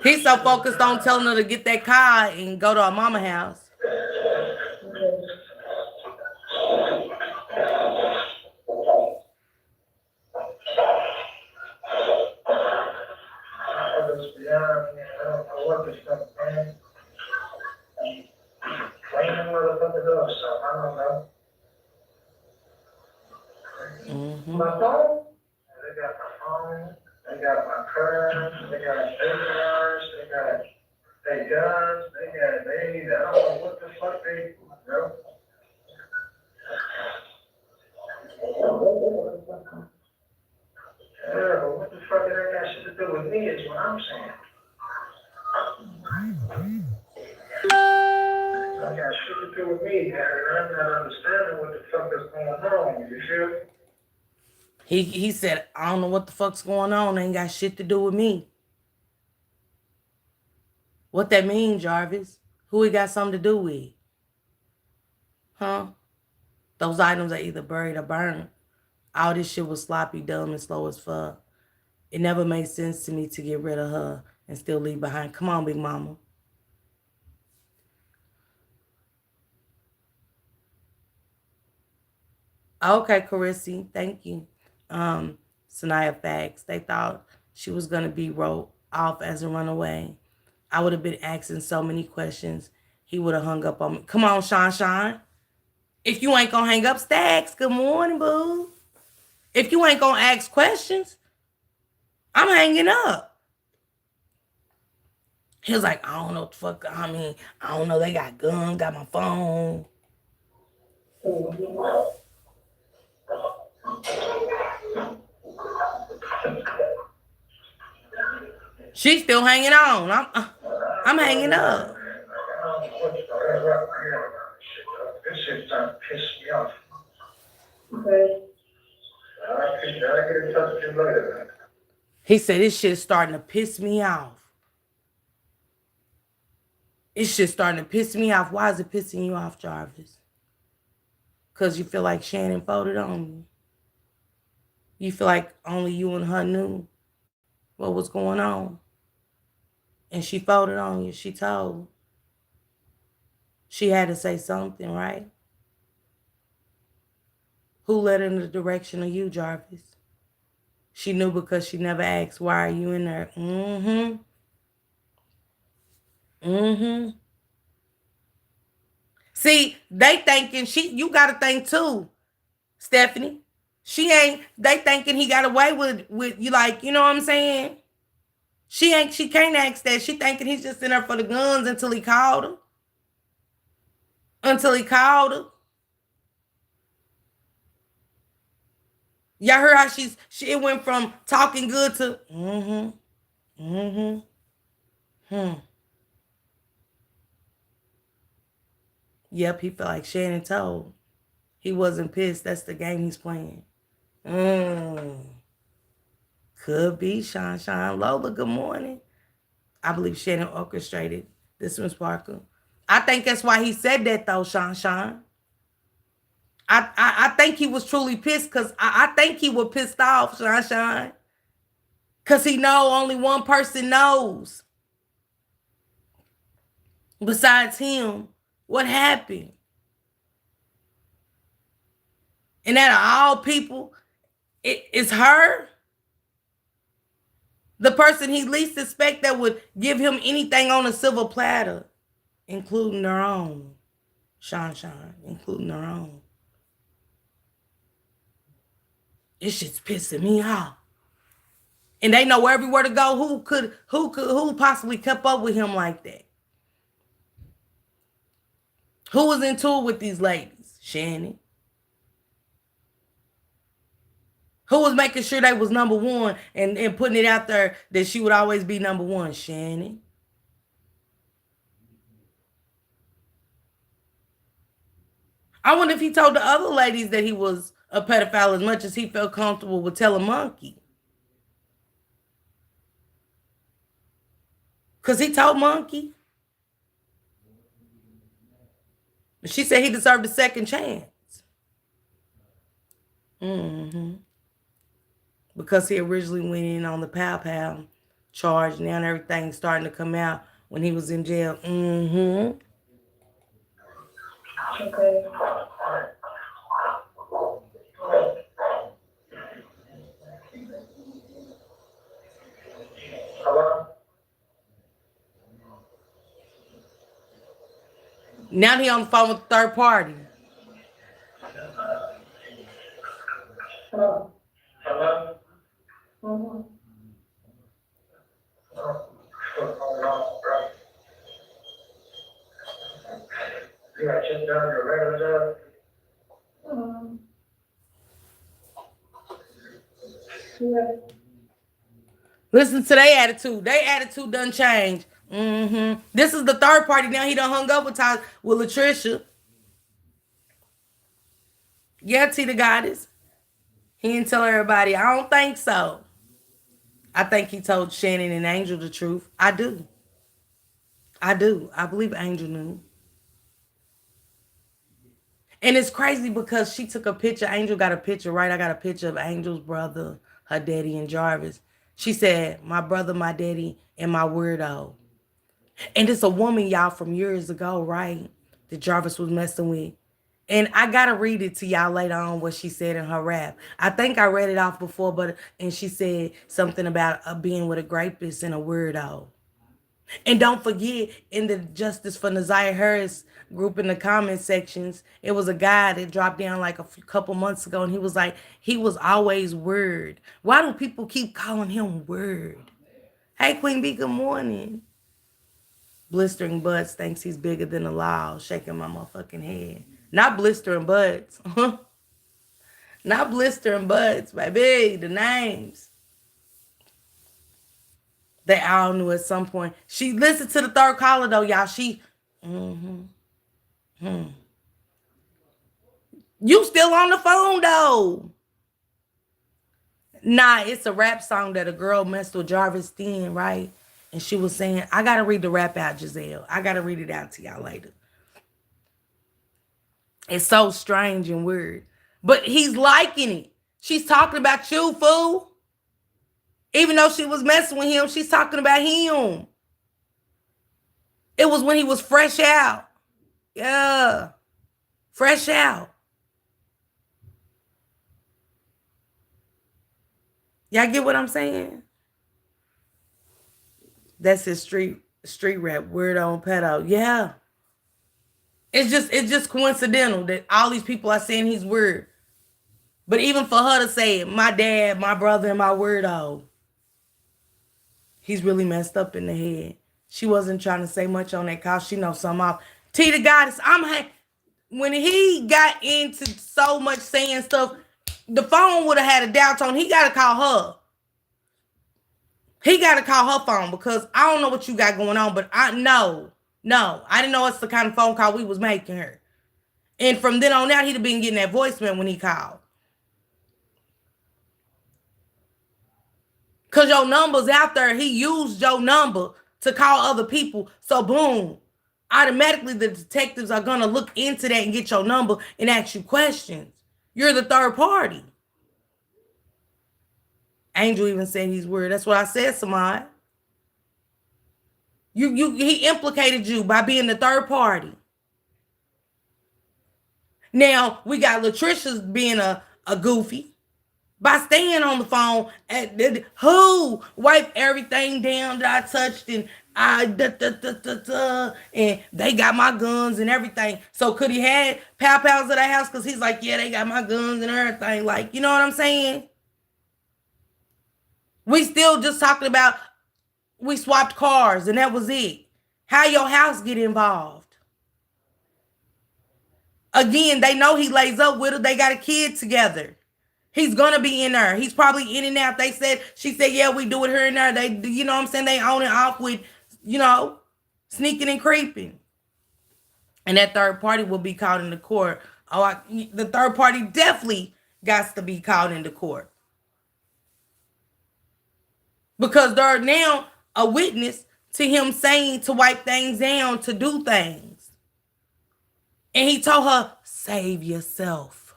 He's so focused on telling her to get that car and go to her mama's house. My phone? They got my phone, they got my purse, they got ARs, they got their guns, I don't know what the fuck they, bro. Yeah, but what the fuck did that got shit to do with me is what I'm saying. I got shit to do with me, Harry. I'm not understanding what the fuck is going on. You feel me? He said, I don't know what the fuck's going on. Ain't got shit to do with me. What that mean, Jarvis? Who he got something to do with? Huh? Those items are either buried or burned. All this shit was sloppy, dumb, and slow as fuck. It never made sense to me to get rid of her and still leave behind. Come on, big mama. Okay, Carissy, thank you. Sanaya Facts. They thought she was gonna be wrote off as a runaway. I would have been asking so many questions. He would have hung up on me. Come on, Sean. If you ain't gonna hang up, Stacks, good morning, boo. If you ain't gonna ask questions, I'm hanging up. He was like, I don't know what the fuck. I mean, I don't know. They got guns, got my phone. She's still hanging on. I'm hanging up. This shit's starting to piss me off. Okay. I'll get in touch with you later, man. He said this shit's starting to piss me off. This shit's starting to piss me off. Why is it pissing you off, Jarvis? Because you feel like Shannon folded on you. You feel like only you and her knew what was going on. And she folded on you. She told. She had to say something, right? Who led her in the direction of you, Jarvis? She knew because she never asked, why are you in there? See, they thinking you got to think too, Stephanie. They thinking he got away with you, like, you know what I'm saying? She can't ask that. She thinking he's just in there for the guns until he called her. Y'all heard how it went from talking good to Yep, he felt like Shannon told. He wasn't pissed. That's the game he's playing. Could be Sean. Lola, good morning. I believe Shannon orchestrated this, Miss Parker. I think that's why he said that, though, Sean. I think he was truly pissed because I think he was pissed off, Sean. Because he know only one person knows besides him what happened. And out of all people, it's her. The person he least suspect that would give him anything on a silver platter, including their own. Sean, including their own. This shit's pissing me off. And they know everywhere to go. Who possibly kept up with him like that? Who was in tour with these ladies? Shannon. Who was making sure they was number one and putting it out there that she would always be number one? Shannon. I wonder if he told the other ladies that he was a pedophile as much as he felt comfortable with telling Monkey. Because he told Monkey. She said he deserved a second chance. Because he originally went in on the pow charge. Now everything's starting to come out when he was in jail. Okay. Hello? Now he on the phone with the third party. Hello. Hello? Mm-hmm. You got shut down your regular job? Yeah. Listen to their attitude. Their attitude doesn't change. This is the third party. Now he done hung up with Latricia. Yeah, T the goddess. He didn't tell everybody. I don't think so. I think he told Shannon and Angel the truth. I do. I do. I believe Angel knew. And it's crazy because she took a picture. Angel got a picture, right? I got a picture of Angel's brother, her daddy, and Jarvis. She said, my brother, my daddy, and my weirdo. And it's a woman, y'all, from years ago, right? That Jarvis was messing with. And I gotta read it to y'all later on what she said in her rap. I think I read it off before, and she said something about being with a rapist and a weirdo. And don't forget, in the Justice for ZiyahHarris group in the comment sections, it was a guy that dropped down like couple months ago, and he was like, he was always weird. Why do people keep calling him weird? Hey, Queen B, good morning. Blistering Butts thinks he's bigger than the law, shaking my motherfucking head. Not Blistering Butts. Not Blistering Butts, baby. The names. They all knew at some point. She listened to the third caller, though, y'all. You still on the phone, though. Nah, it's a rap song that a girl messed with Jarvis then, right? And she was saying, I got to read the rap out, Giselle. I got to read it out to y'all later. It's so strange and weird. But he's liking it. She's talking about you, fool. Even though she was messing with him, she's talking about him. It was when he was fresh out. Yeah. Fresh out. Y'all get what I'm saying? That's his street rap, weirdo and pedo. Yeah. It's just coincidental that all these people are saying he's weird. But even for her to say it, my dad, my brother, and my weirdo, he's really messed up in the head. She wasn't trying to say much on that call. She knows something off. T the goddess, when he got into so much saying stuff, the phone would have had a dial tone. He got to call her. He got to call her phone because I don't know what you got going on, but I know. No, I didn't know it's the kind of phone call we was making her. And from then on out, he'd have been getting that voicemail when he called. Because your number's out there. He used your number to call other people. So boom, automatically the detectives are going to look into that and get your number and ask you questions. You're the third party. Angel even said he's weird. That's what I said, Samad. He implicated you by being the third party. Now, we got Latricia's being a goofy by staying on the phone. Who wiped everything down that I touched and and they got my guns and everything. So could he had pals at the house? Because he's like, yeah, they got my guns and everything. Like, you know what I'm saying? We still just talking about we swapped cars and that was it. How your house get involved? Again, they know he lays up with her. They got a kid together. He's gonna be in there. He's probably in and out. She said, yeah, we do it here and there. They, you know what I'm saying? They on and off with, sneaking and creeping. And that third party will be called into court. The third party definitely got to be called into court. Because they're now a witness to him saying to wipe things down, to do things. And he told her, save yourself.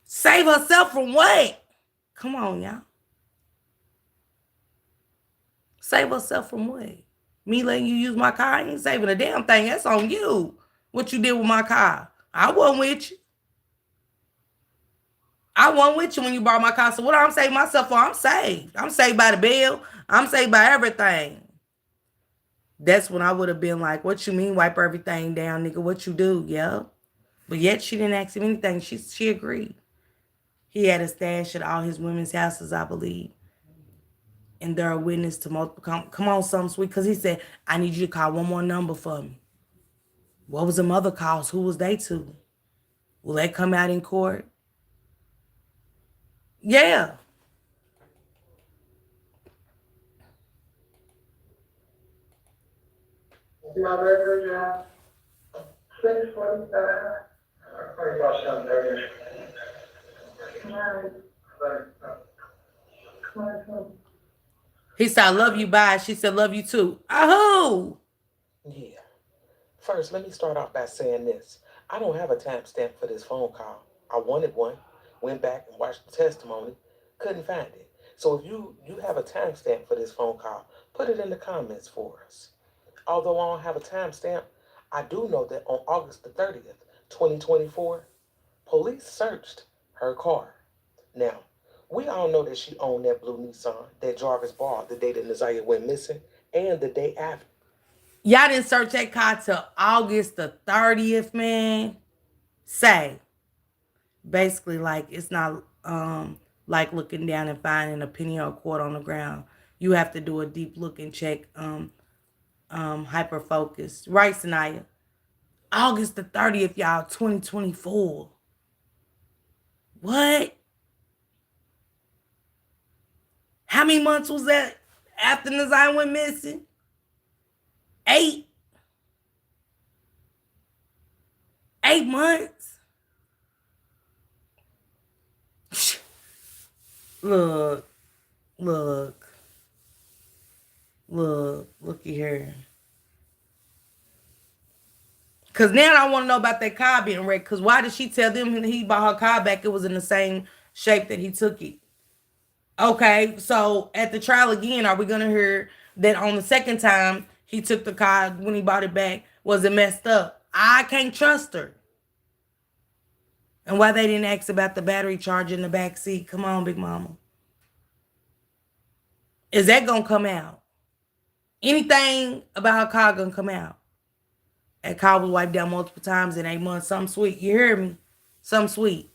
Save herself from what? Come on, y'all. Save herself from what? Me letting you use my car? I ain't saving a damn thing. That's on you. What you did with my car. I wasn't with you. I wasn't with you when you bought my car. So what I'm saving myself for? I'm saved. I'm saved by the bill. I'm saved by everything. That's when I would have been like, what you mean wipe everything down, nigga? What you do? Yeah. But yet she didn't ask him anything. She agreed. He had a stash at all his women's houses, I believe. And they're a witness to multiple. Come on, something sweet. Because he said, I need you to call one more number for me. What was the mother calls? Who was they to? Will that come out in court? Yeah. My regular job, 6:47. Probably about 7:30. Alright, He said, I love you, bye. She said, love you too. Ahoo! Yeah. First, let me start off by saying this. I don't have a timestamp for this phone call. I wanted one, went back and watched the testimony, couldn't find it. So if you have a timestamp for this phone call, put it in the comments for us. Although I don't have a timestamp, I do know that on August the 30th, 2024, police searched her car. Now, we all know that she owned that blue Nissan that Jarvis bought the day that Naziah went missing and the day after. Y'all didn't search that car till August the 30th, man. Say. Basically, like, it's not like looking down and finding a penny or a quarter on the ground. You have to do a deep look and check hyper focus. Right, Sanaya? August the 30th, y'all, 2024. What? How many months was that after Naziah went missing? 8. 8 months? Look, looky here. Because now I want to know about that car being wrecked. Because why did she tell them he bought her car back? It was in the same shape that he took it. Okay, so at the trial again, are we going to hear that on the second time he took the car when he bought it back, was it messed up? I can't trust her. And why they didn't ask about the battery charger in the back seat? Come on, Big Mama. Is that going to come out? Anything about her car going to come out? That car was wiped down multiple times in 8 months. Something sweet. You hear me? Something sweet.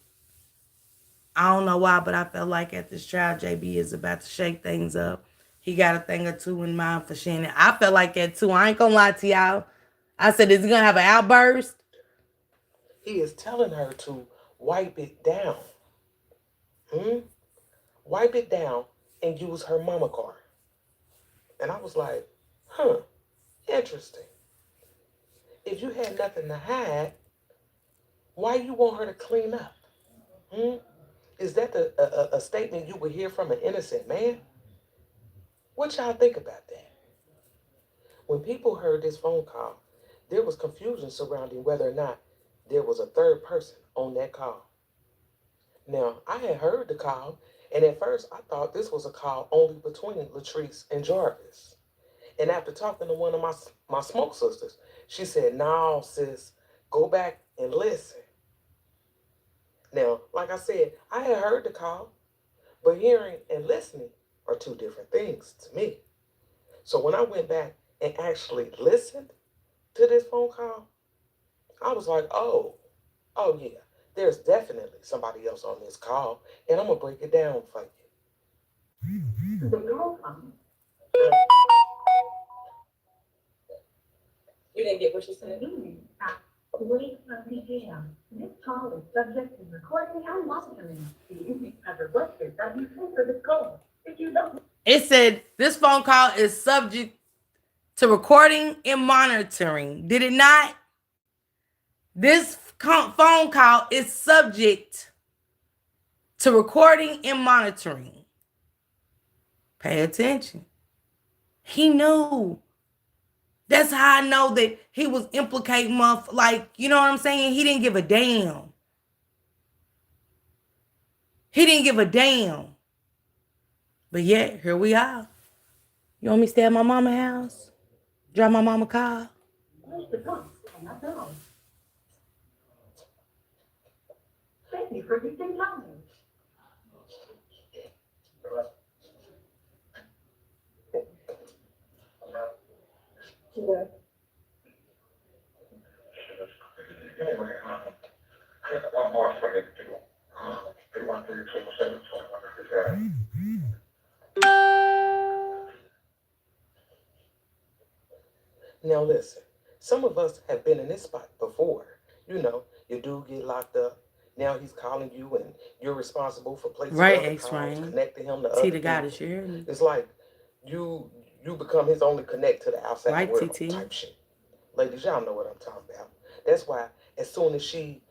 I don't know why, but I felt like at this trial, JB is about to shake things up. He got a thing or two in mind for Shannon. I felt like that too. I ain't gonna lie to y'all. I said, is he gonna have an outburst? He is telling her to wipe it down. Wipe it down and use her mama car. And I was like, interesting. If you had nothing to hide, why you want her to clean up? Is that a statement you would hear from an innocent man? What y'all think about that? When people heard this phone call, there was confusion surrounding whether or not there was a third person on that call. Now, I had heard the call, and at first I thought this was a call only between Latrice and Jarvis. And after talking to one of my smoke sisters, she said, no, sis, go back and listen. Now, like I said, I had heard the call, but hearing and listening are two different things to me. So when I went back and actually listened to this phone call, I was like, oh yeah, there's definitely somebody else on this call, and I'm going to break it down for you. The girl comes. You didn't get what she said? Convenience at 3:20 p.m. This call is subject to recording and monitoring. The evening has requested that you answer this call. If you don't... It said this phone call is subject to recording and monitoring. Did it not? This phone call is subject to recording and monitoring. Pay attention. He knew. That's how I know that he was implicating like, you know what I'm saying? He didn't give a damn. He didn't give a damn. But yet, here we are. You want me to stay at my mama's house? Drive my mama car? Where's the gun? And that's all. Thank you for using time. Yeah. Anyway, I got one more for you to do. 313-777. Now listen, some of us have been in this spot before. You know, your dude get locked up. Now he's calling you and you're responsible for placing Right, other X-Ray. calls, connecting him to T other the God people. is here. It's like you become his only connect to the outside Right, world TT. type shit. Ladies, y'all know what I'm talking about. That's why as soon as she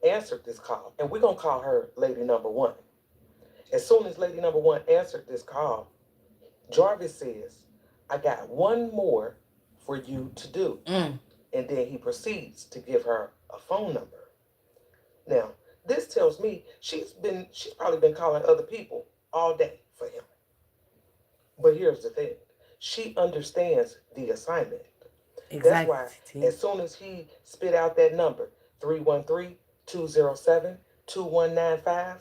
answered this call, and we're going to call her lady number one. As soon as lady number one answered this call, Jarvis says, I got one more for you to do. And then he proceeds to give her a phone number. Now, this tells me she's probably been calling other people all day for him. But here's the thing. She understands the assignment. Exactly. That's why as soon as he spit out that number, 313-207-2195,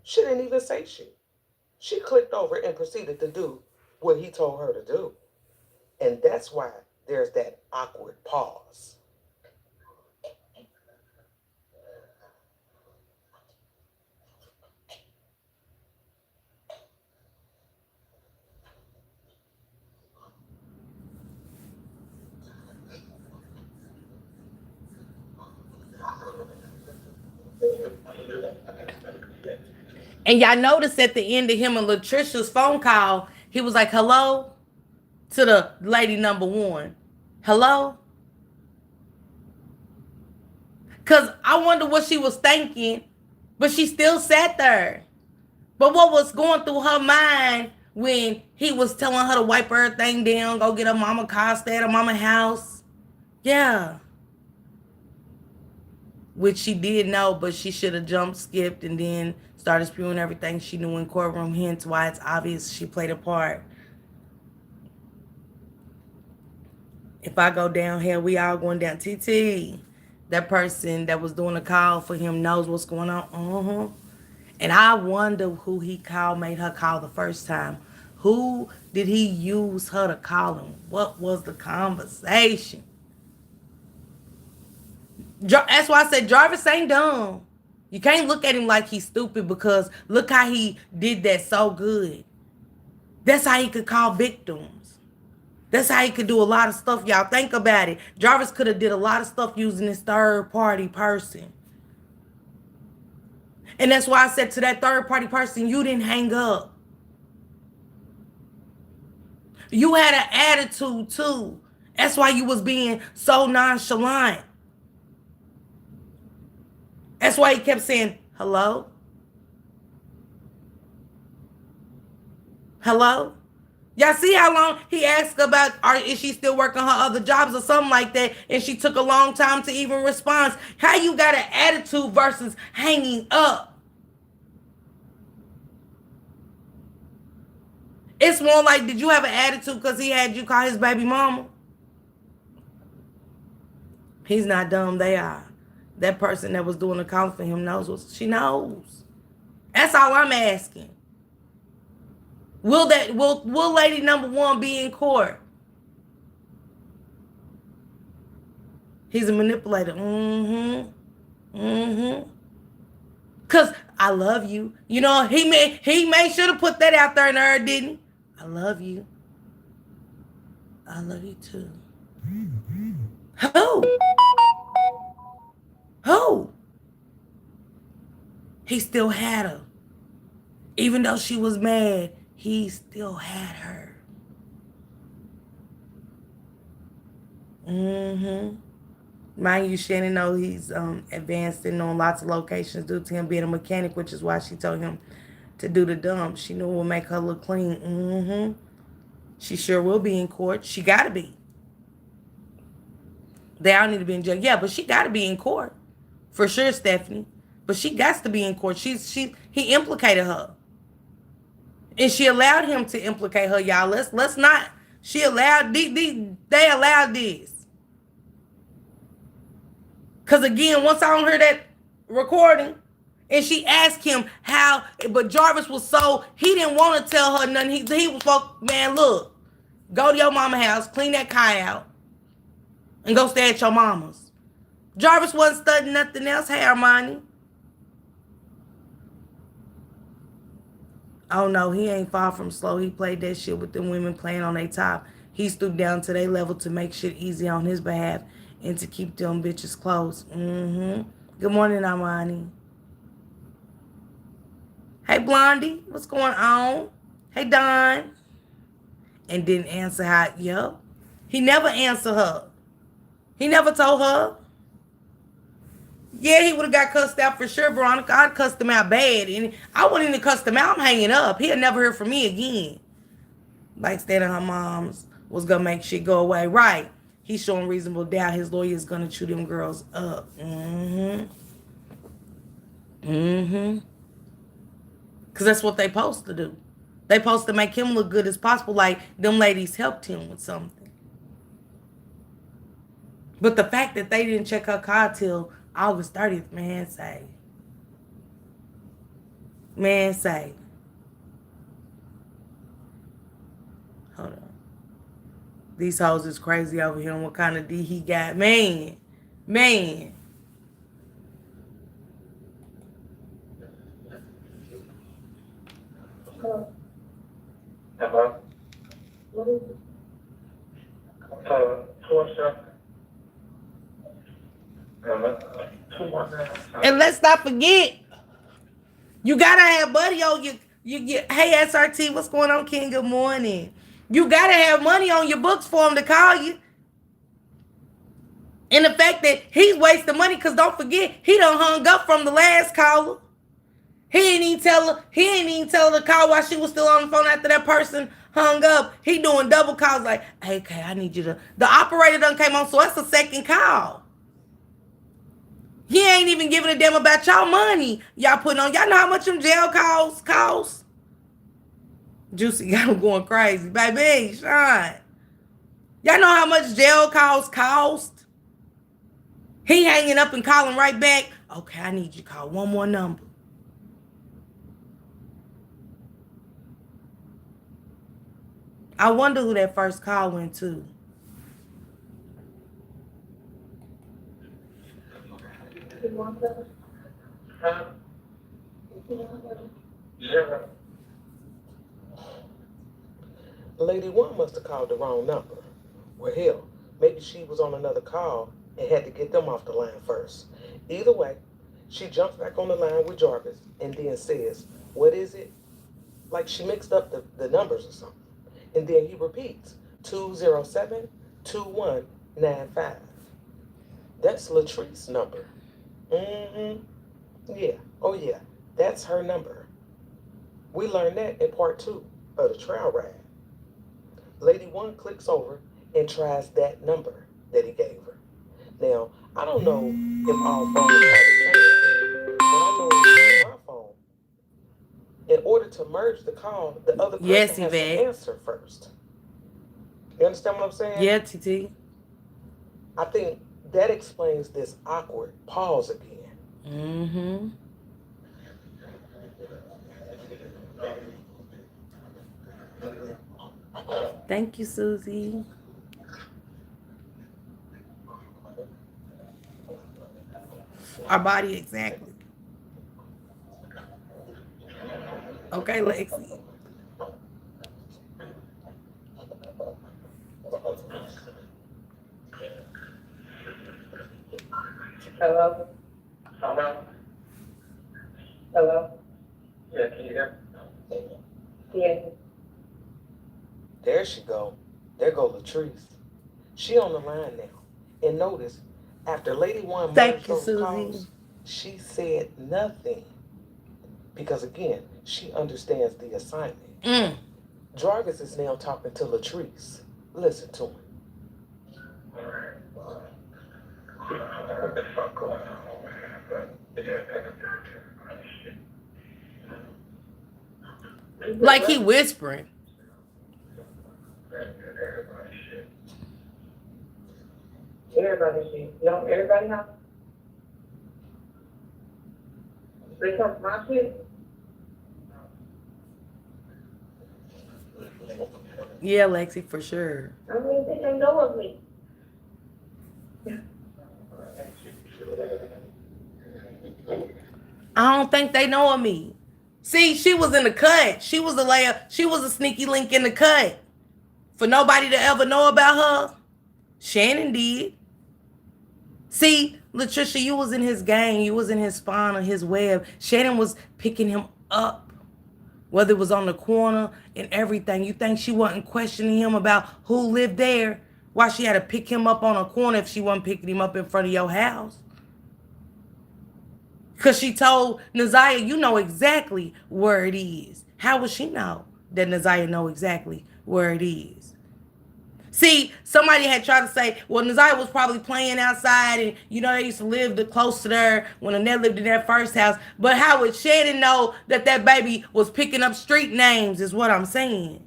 she didn't even say shit. She clicked over and proceeded to do what he told her to do. And that's why there's that awkward pause. And y'all notice at the end of him and Latricia's phone call, he was like, hello? To the lady number one. Hello? Because I wonder what she was thinking, but she still sat there. But what was going through her mind when he was telling her to wipe everything down, go get her mama car, stay at her mama house? Yeah. Which she did know, but she should have jumped, skipped, and then started spewing everything she knew in courtroom, hence why it's obvious she played a part. If I go down here, we all going down. TT, that person that was doing the call for him knows what's going on. And I wonder who he called, made her call the first time. Who did he use her to call him? What was the conversation? That's why I said Jarvis ain't dumb. You can't look at him like he's stupid, because look how he did that so good. That's how he could call victims. That's how he could do a lot of stuff. Y'all think about it. Jarvis could have did a lot of stuff using this third party person. And that's why I said to that third party person, you didn't hang up. You had an attitude too. That's why you was being so nonchalant. That's why he kept saying, hello? Hello? Y'all see how long he asked about, is she still working her other jobs or something like that, and she took a long time to even respond? How you got an attitude versus hanging up? It's more like, did you have an attitude because he had you call his baby mama? He's not dumb, they are. That person that was doing the call for him knows what she knows. That's all I'm asking. Will lady number one be in court? He's a manipulator. Cause I love you. You know, he may should have put that out there in her, didn't he? I love you. I love you too. Who? Who? He still had her. Even though she was mad, he still had her. Mind you, Shannon know he's advancing on lots of locations due to him being a mechanic, which is why she told him to do the dump. She knew it would make her look clean. She sure will be in court. She got to be. They all need to be in jail. Yeah, but she got to be in court. For sure, Stephanie. But she got to be in court. He implicated her. And she allowed him to implicate her, y'all. Let's not. She allowed, they allowed this. Because again, once I heard that recording, and she asked him how, but Jarvis was so, he didn't want to tell her nothing. He was like, man, look, go to your mama's house, clean that car out, and go stay at your mama's. Jarvis wasn't studying nothing else. Hey, Armani. Oh, no, he ain't far from slow. He played that shit with them women playing on their top. He stooped down to their level to make shit easy on his behalf and to keep them bitches close. Good morning, Armani. Hey, Blondie, what's going on? Hey, Don. And didn't answer how, yep. He never answered her. He never told her. Yeah, he would have got cussed out for sure, Veronica. I'd cussed him out bad. And I wouldn't even cuss him out. I'm hanging up. He'll never hear from me again. Like staying at her mom's was going to make shit go away. Right. He's showing reasonable doubt his lawyer is going to chew them girls up. Mm-hmm. Mm-hmm. Because that's what they supposed to do. They supposed to make him look good as possible, like them ladies helped him with something. But the fact that they didn't check her car till August 30th, man, say. Man, say. Hold on. These hoes is crazy over here and what kind of D he got. Man. Man. Hello? What is it? What's up? And let's not forget, you gotta have money on you. Hey SRT, what's going on, King? Good morning. You gotta have money on your books for him to call you. And the fact that he's wasting money, because don't forget, he done hung up from the last caller. He ain't even tell her to call while she was still on the phone after that person hung up. He doing double calls like, hey, okay, I need you to. The operator done came on, so that's a second call. He ain't even giving a damn about y'all money y'all putting on. Y'all know how much them jail calls cost? Juicy got him going crazy. Baby, Sean. Y'all know how much jail calls cost? He hanging up and calling right back. Okay, I need you to call one more number. I wonder who that first call went to. You want that? Huh? You want that? Yeah. Lady one must have called the wrong number. Well, hell, maybe she was on another call and had to get them off the line first. Either way, she jumps back on the line with Jarvis and then says, what is it? Like she mixed up the numbers or something. And then he repeats, 207-2195. That's Latrice's number. Mm-hmm. Yeah. Oh, yeah. That's her number. We learned that in part 2 of the trail ride. Lady 1 clicks over and tries that number that he gave her. Now, I don't know if all phones are the same, but I know on my phone, in order to merge the call, the other person has to answer first. You understand what I'm saying? Yeah, TT. I think that explains this awkward pause again. Mm-hmm. Thank you, Susie. Our body, exactly. Okay, Lexi. Hello? Hello? Hello? Yeah, can you hear me? Yeah. There she go. There go Latrice. She on the line now. And notice, after Lady One Thank merged you, those Susie. calls, she said nothing. Because again, she understands the assignment. Jarvis is now talking to Latrice. Listen to him. What the fuck going on, man? But Like he whispering. Everybody shit. You don't everybody have? They come from my shit? Yeah, Lexi, for sure. I don't even think they know of me. I don't think they know of me. See, she was in the cut. She was a layer. She was a sneaky link in the cut. For nobody to ever know about her, Shannon did. See, Latricia, you was in his gang. You was in his spawn or his web. Shannon was picking him up. Whether it was on the corner and everything. You think she wasn't questioning him about who lived there? Why she had to pick him up on a corner if she wasn't picking him up in front of your house? Because she told Naziah, you know exactly where it is. How would she know that Naziah know exactly where it is? See, somebody had tried to say, well, Naziah was probably playing outside and, you know, they used to live close to there when Annette lived in that first house. But how would Shannon know that that baby was picking up street names is what I'm saying.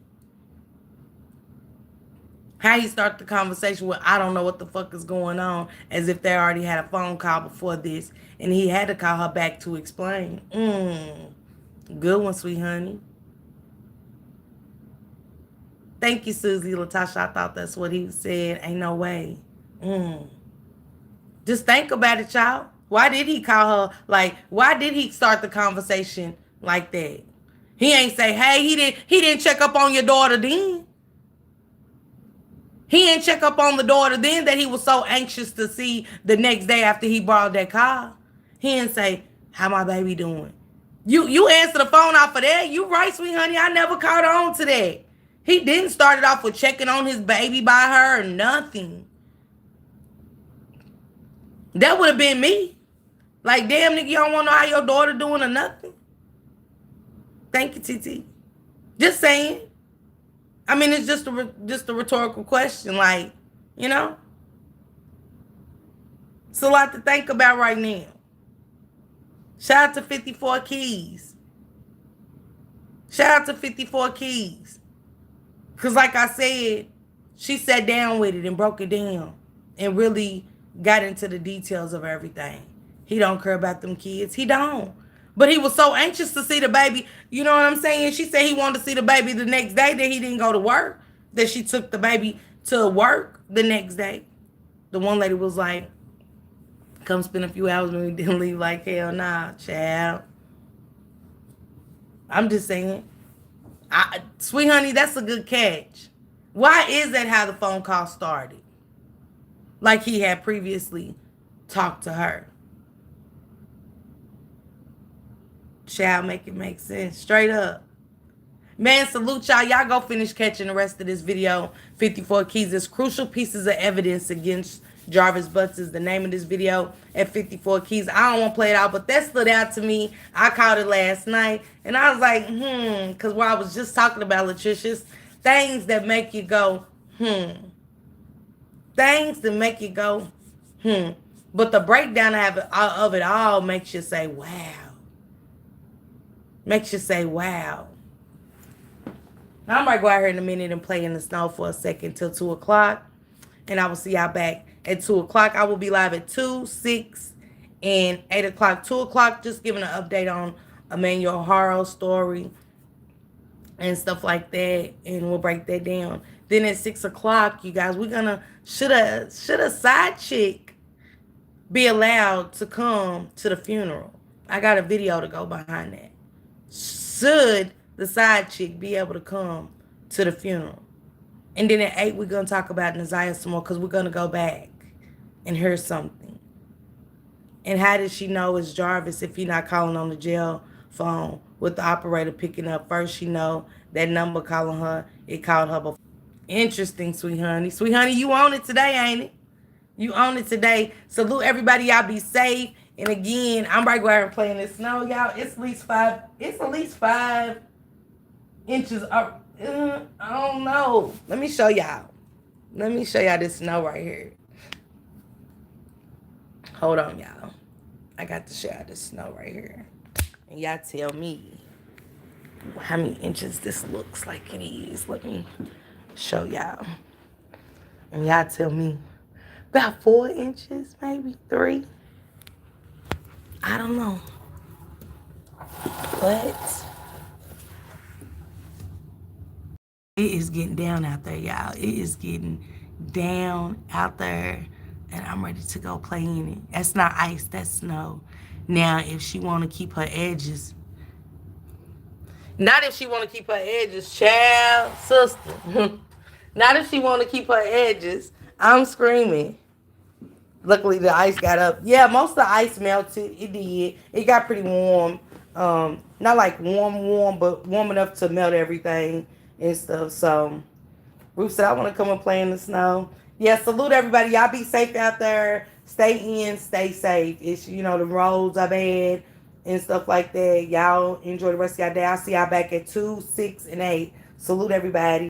How he started the conversation with, I don't know what the fuck is going on, as if they already had a phone call before this, and he had to call her back to explain. Good one, sweet honey. Thank you, Susie Latasha. I thought that's what he said. Ain't no way. Just think about it, y'all. Why did he call her? Like, why did he start the conversation like that? He ain't say, hey, he didn't check up on your daughter then. He didn't check up on the daughter then that he was so anxious to see the next day after he borrowed that car. He didn't say, how my baby doing? You answer the phone off of that. You right, sweet honey. I never caught on to that. He didn't start it off with checking on his baby by her or nothing. That would have been me. Like, damn, nigga, you don't want to know how your daughter doing or nothing? Thank you, TT. Just saying. I mean, it's just a rhetorical question. Like, you know? It's a lot to think about right now. Shout out to 54 Keys. Shout out to 54 Keys. Because like I said, she sat down with it and broke it down and really got into the details of everything. He don't care about them kids. He don't. But he was so anxious to see the baby. You know what I'm saying? She said he wanted to see the baby the next day, that he didn't go to work. That she took the baby to work the next day. The one lady was like, come spend a few hours when we didn't leave. Like, hell nah, child. I'm just saying. Sweet honey, that's a good catch. Why is that how the phone call started? Like he had previously talked to her. Child, make it make sense. Straight up. Man, salute y'all. Y'all go finish catching the rest of this video. 54 Keys is crucial pieces of evidence against Jarvis Butts is the name of this video at 54 Keys. I don't want to play it out, but that stood out to me. I caught it last night, and I was like, because while I was just talking about Latricious, things that make you go, Things that make you go, But the breakdown of it all makes you say, wow. Makes you say, wow. Now, I might go out here in a minute and play in the snow for a second till 2 o'clock. And I will see y'all back at 2 o'clock. I will be live at 2, 6, and 8 o'clock. 2 o'clock, just giving an update on Emmanuel Harrell's story and stuff like that. And we'll break that down. Then at 6 o'clock, you guys, we're going to, should a side chick be allowed to come to the funeral? I got a video to go behind that. Should the side chick be able to come to the funeral? And then at 8, we're going to talk about Naziah some more, because we're going to go back and hear something. And how did she know it's Jarvis if he not calling on the jail phone with the operator picking up? First, she know that number calling her. It called her before. Interesting, sweet honey. Sweet honey, you own it today, ain't it? You own it today. Salute everybody. Y'all be safe. And again, I'm right where I'm playing this snow, y'all. It's at least 5 inches up. I don't know. Let me show y'all. Let me show y'all this snow right here. Hold on, y'all. I got to show y'all this snow right here. And y'all tell me how many inches this looks like it is. Let me show y'all. And y'all tell me about 4 inches, maybe 3. I don't know. But it is getting down out there, y'all. It is getting down out there, and I'm ready to go play in it. That's not ice, that's snow. Now, if she want to keep her edges, not if she want to keep her edges, child, sister. Not if she want to keep her edges. I'm screaming. Luckily, the ice got up. Yeah, most of the ice melted. It did. It got pretty warm. Not like warm, but warm enough to melt everything and stuff. So, Ruth said, I want to come and play in the snow. Yeah, salute everybody. Y'all be safe out there. Stay in, stay safe. It's, the roads are bad and stuff like that. Y'all enjoy the rest of y'all day. I'll see y'all back at 2, 6, and 8. Salute everybody.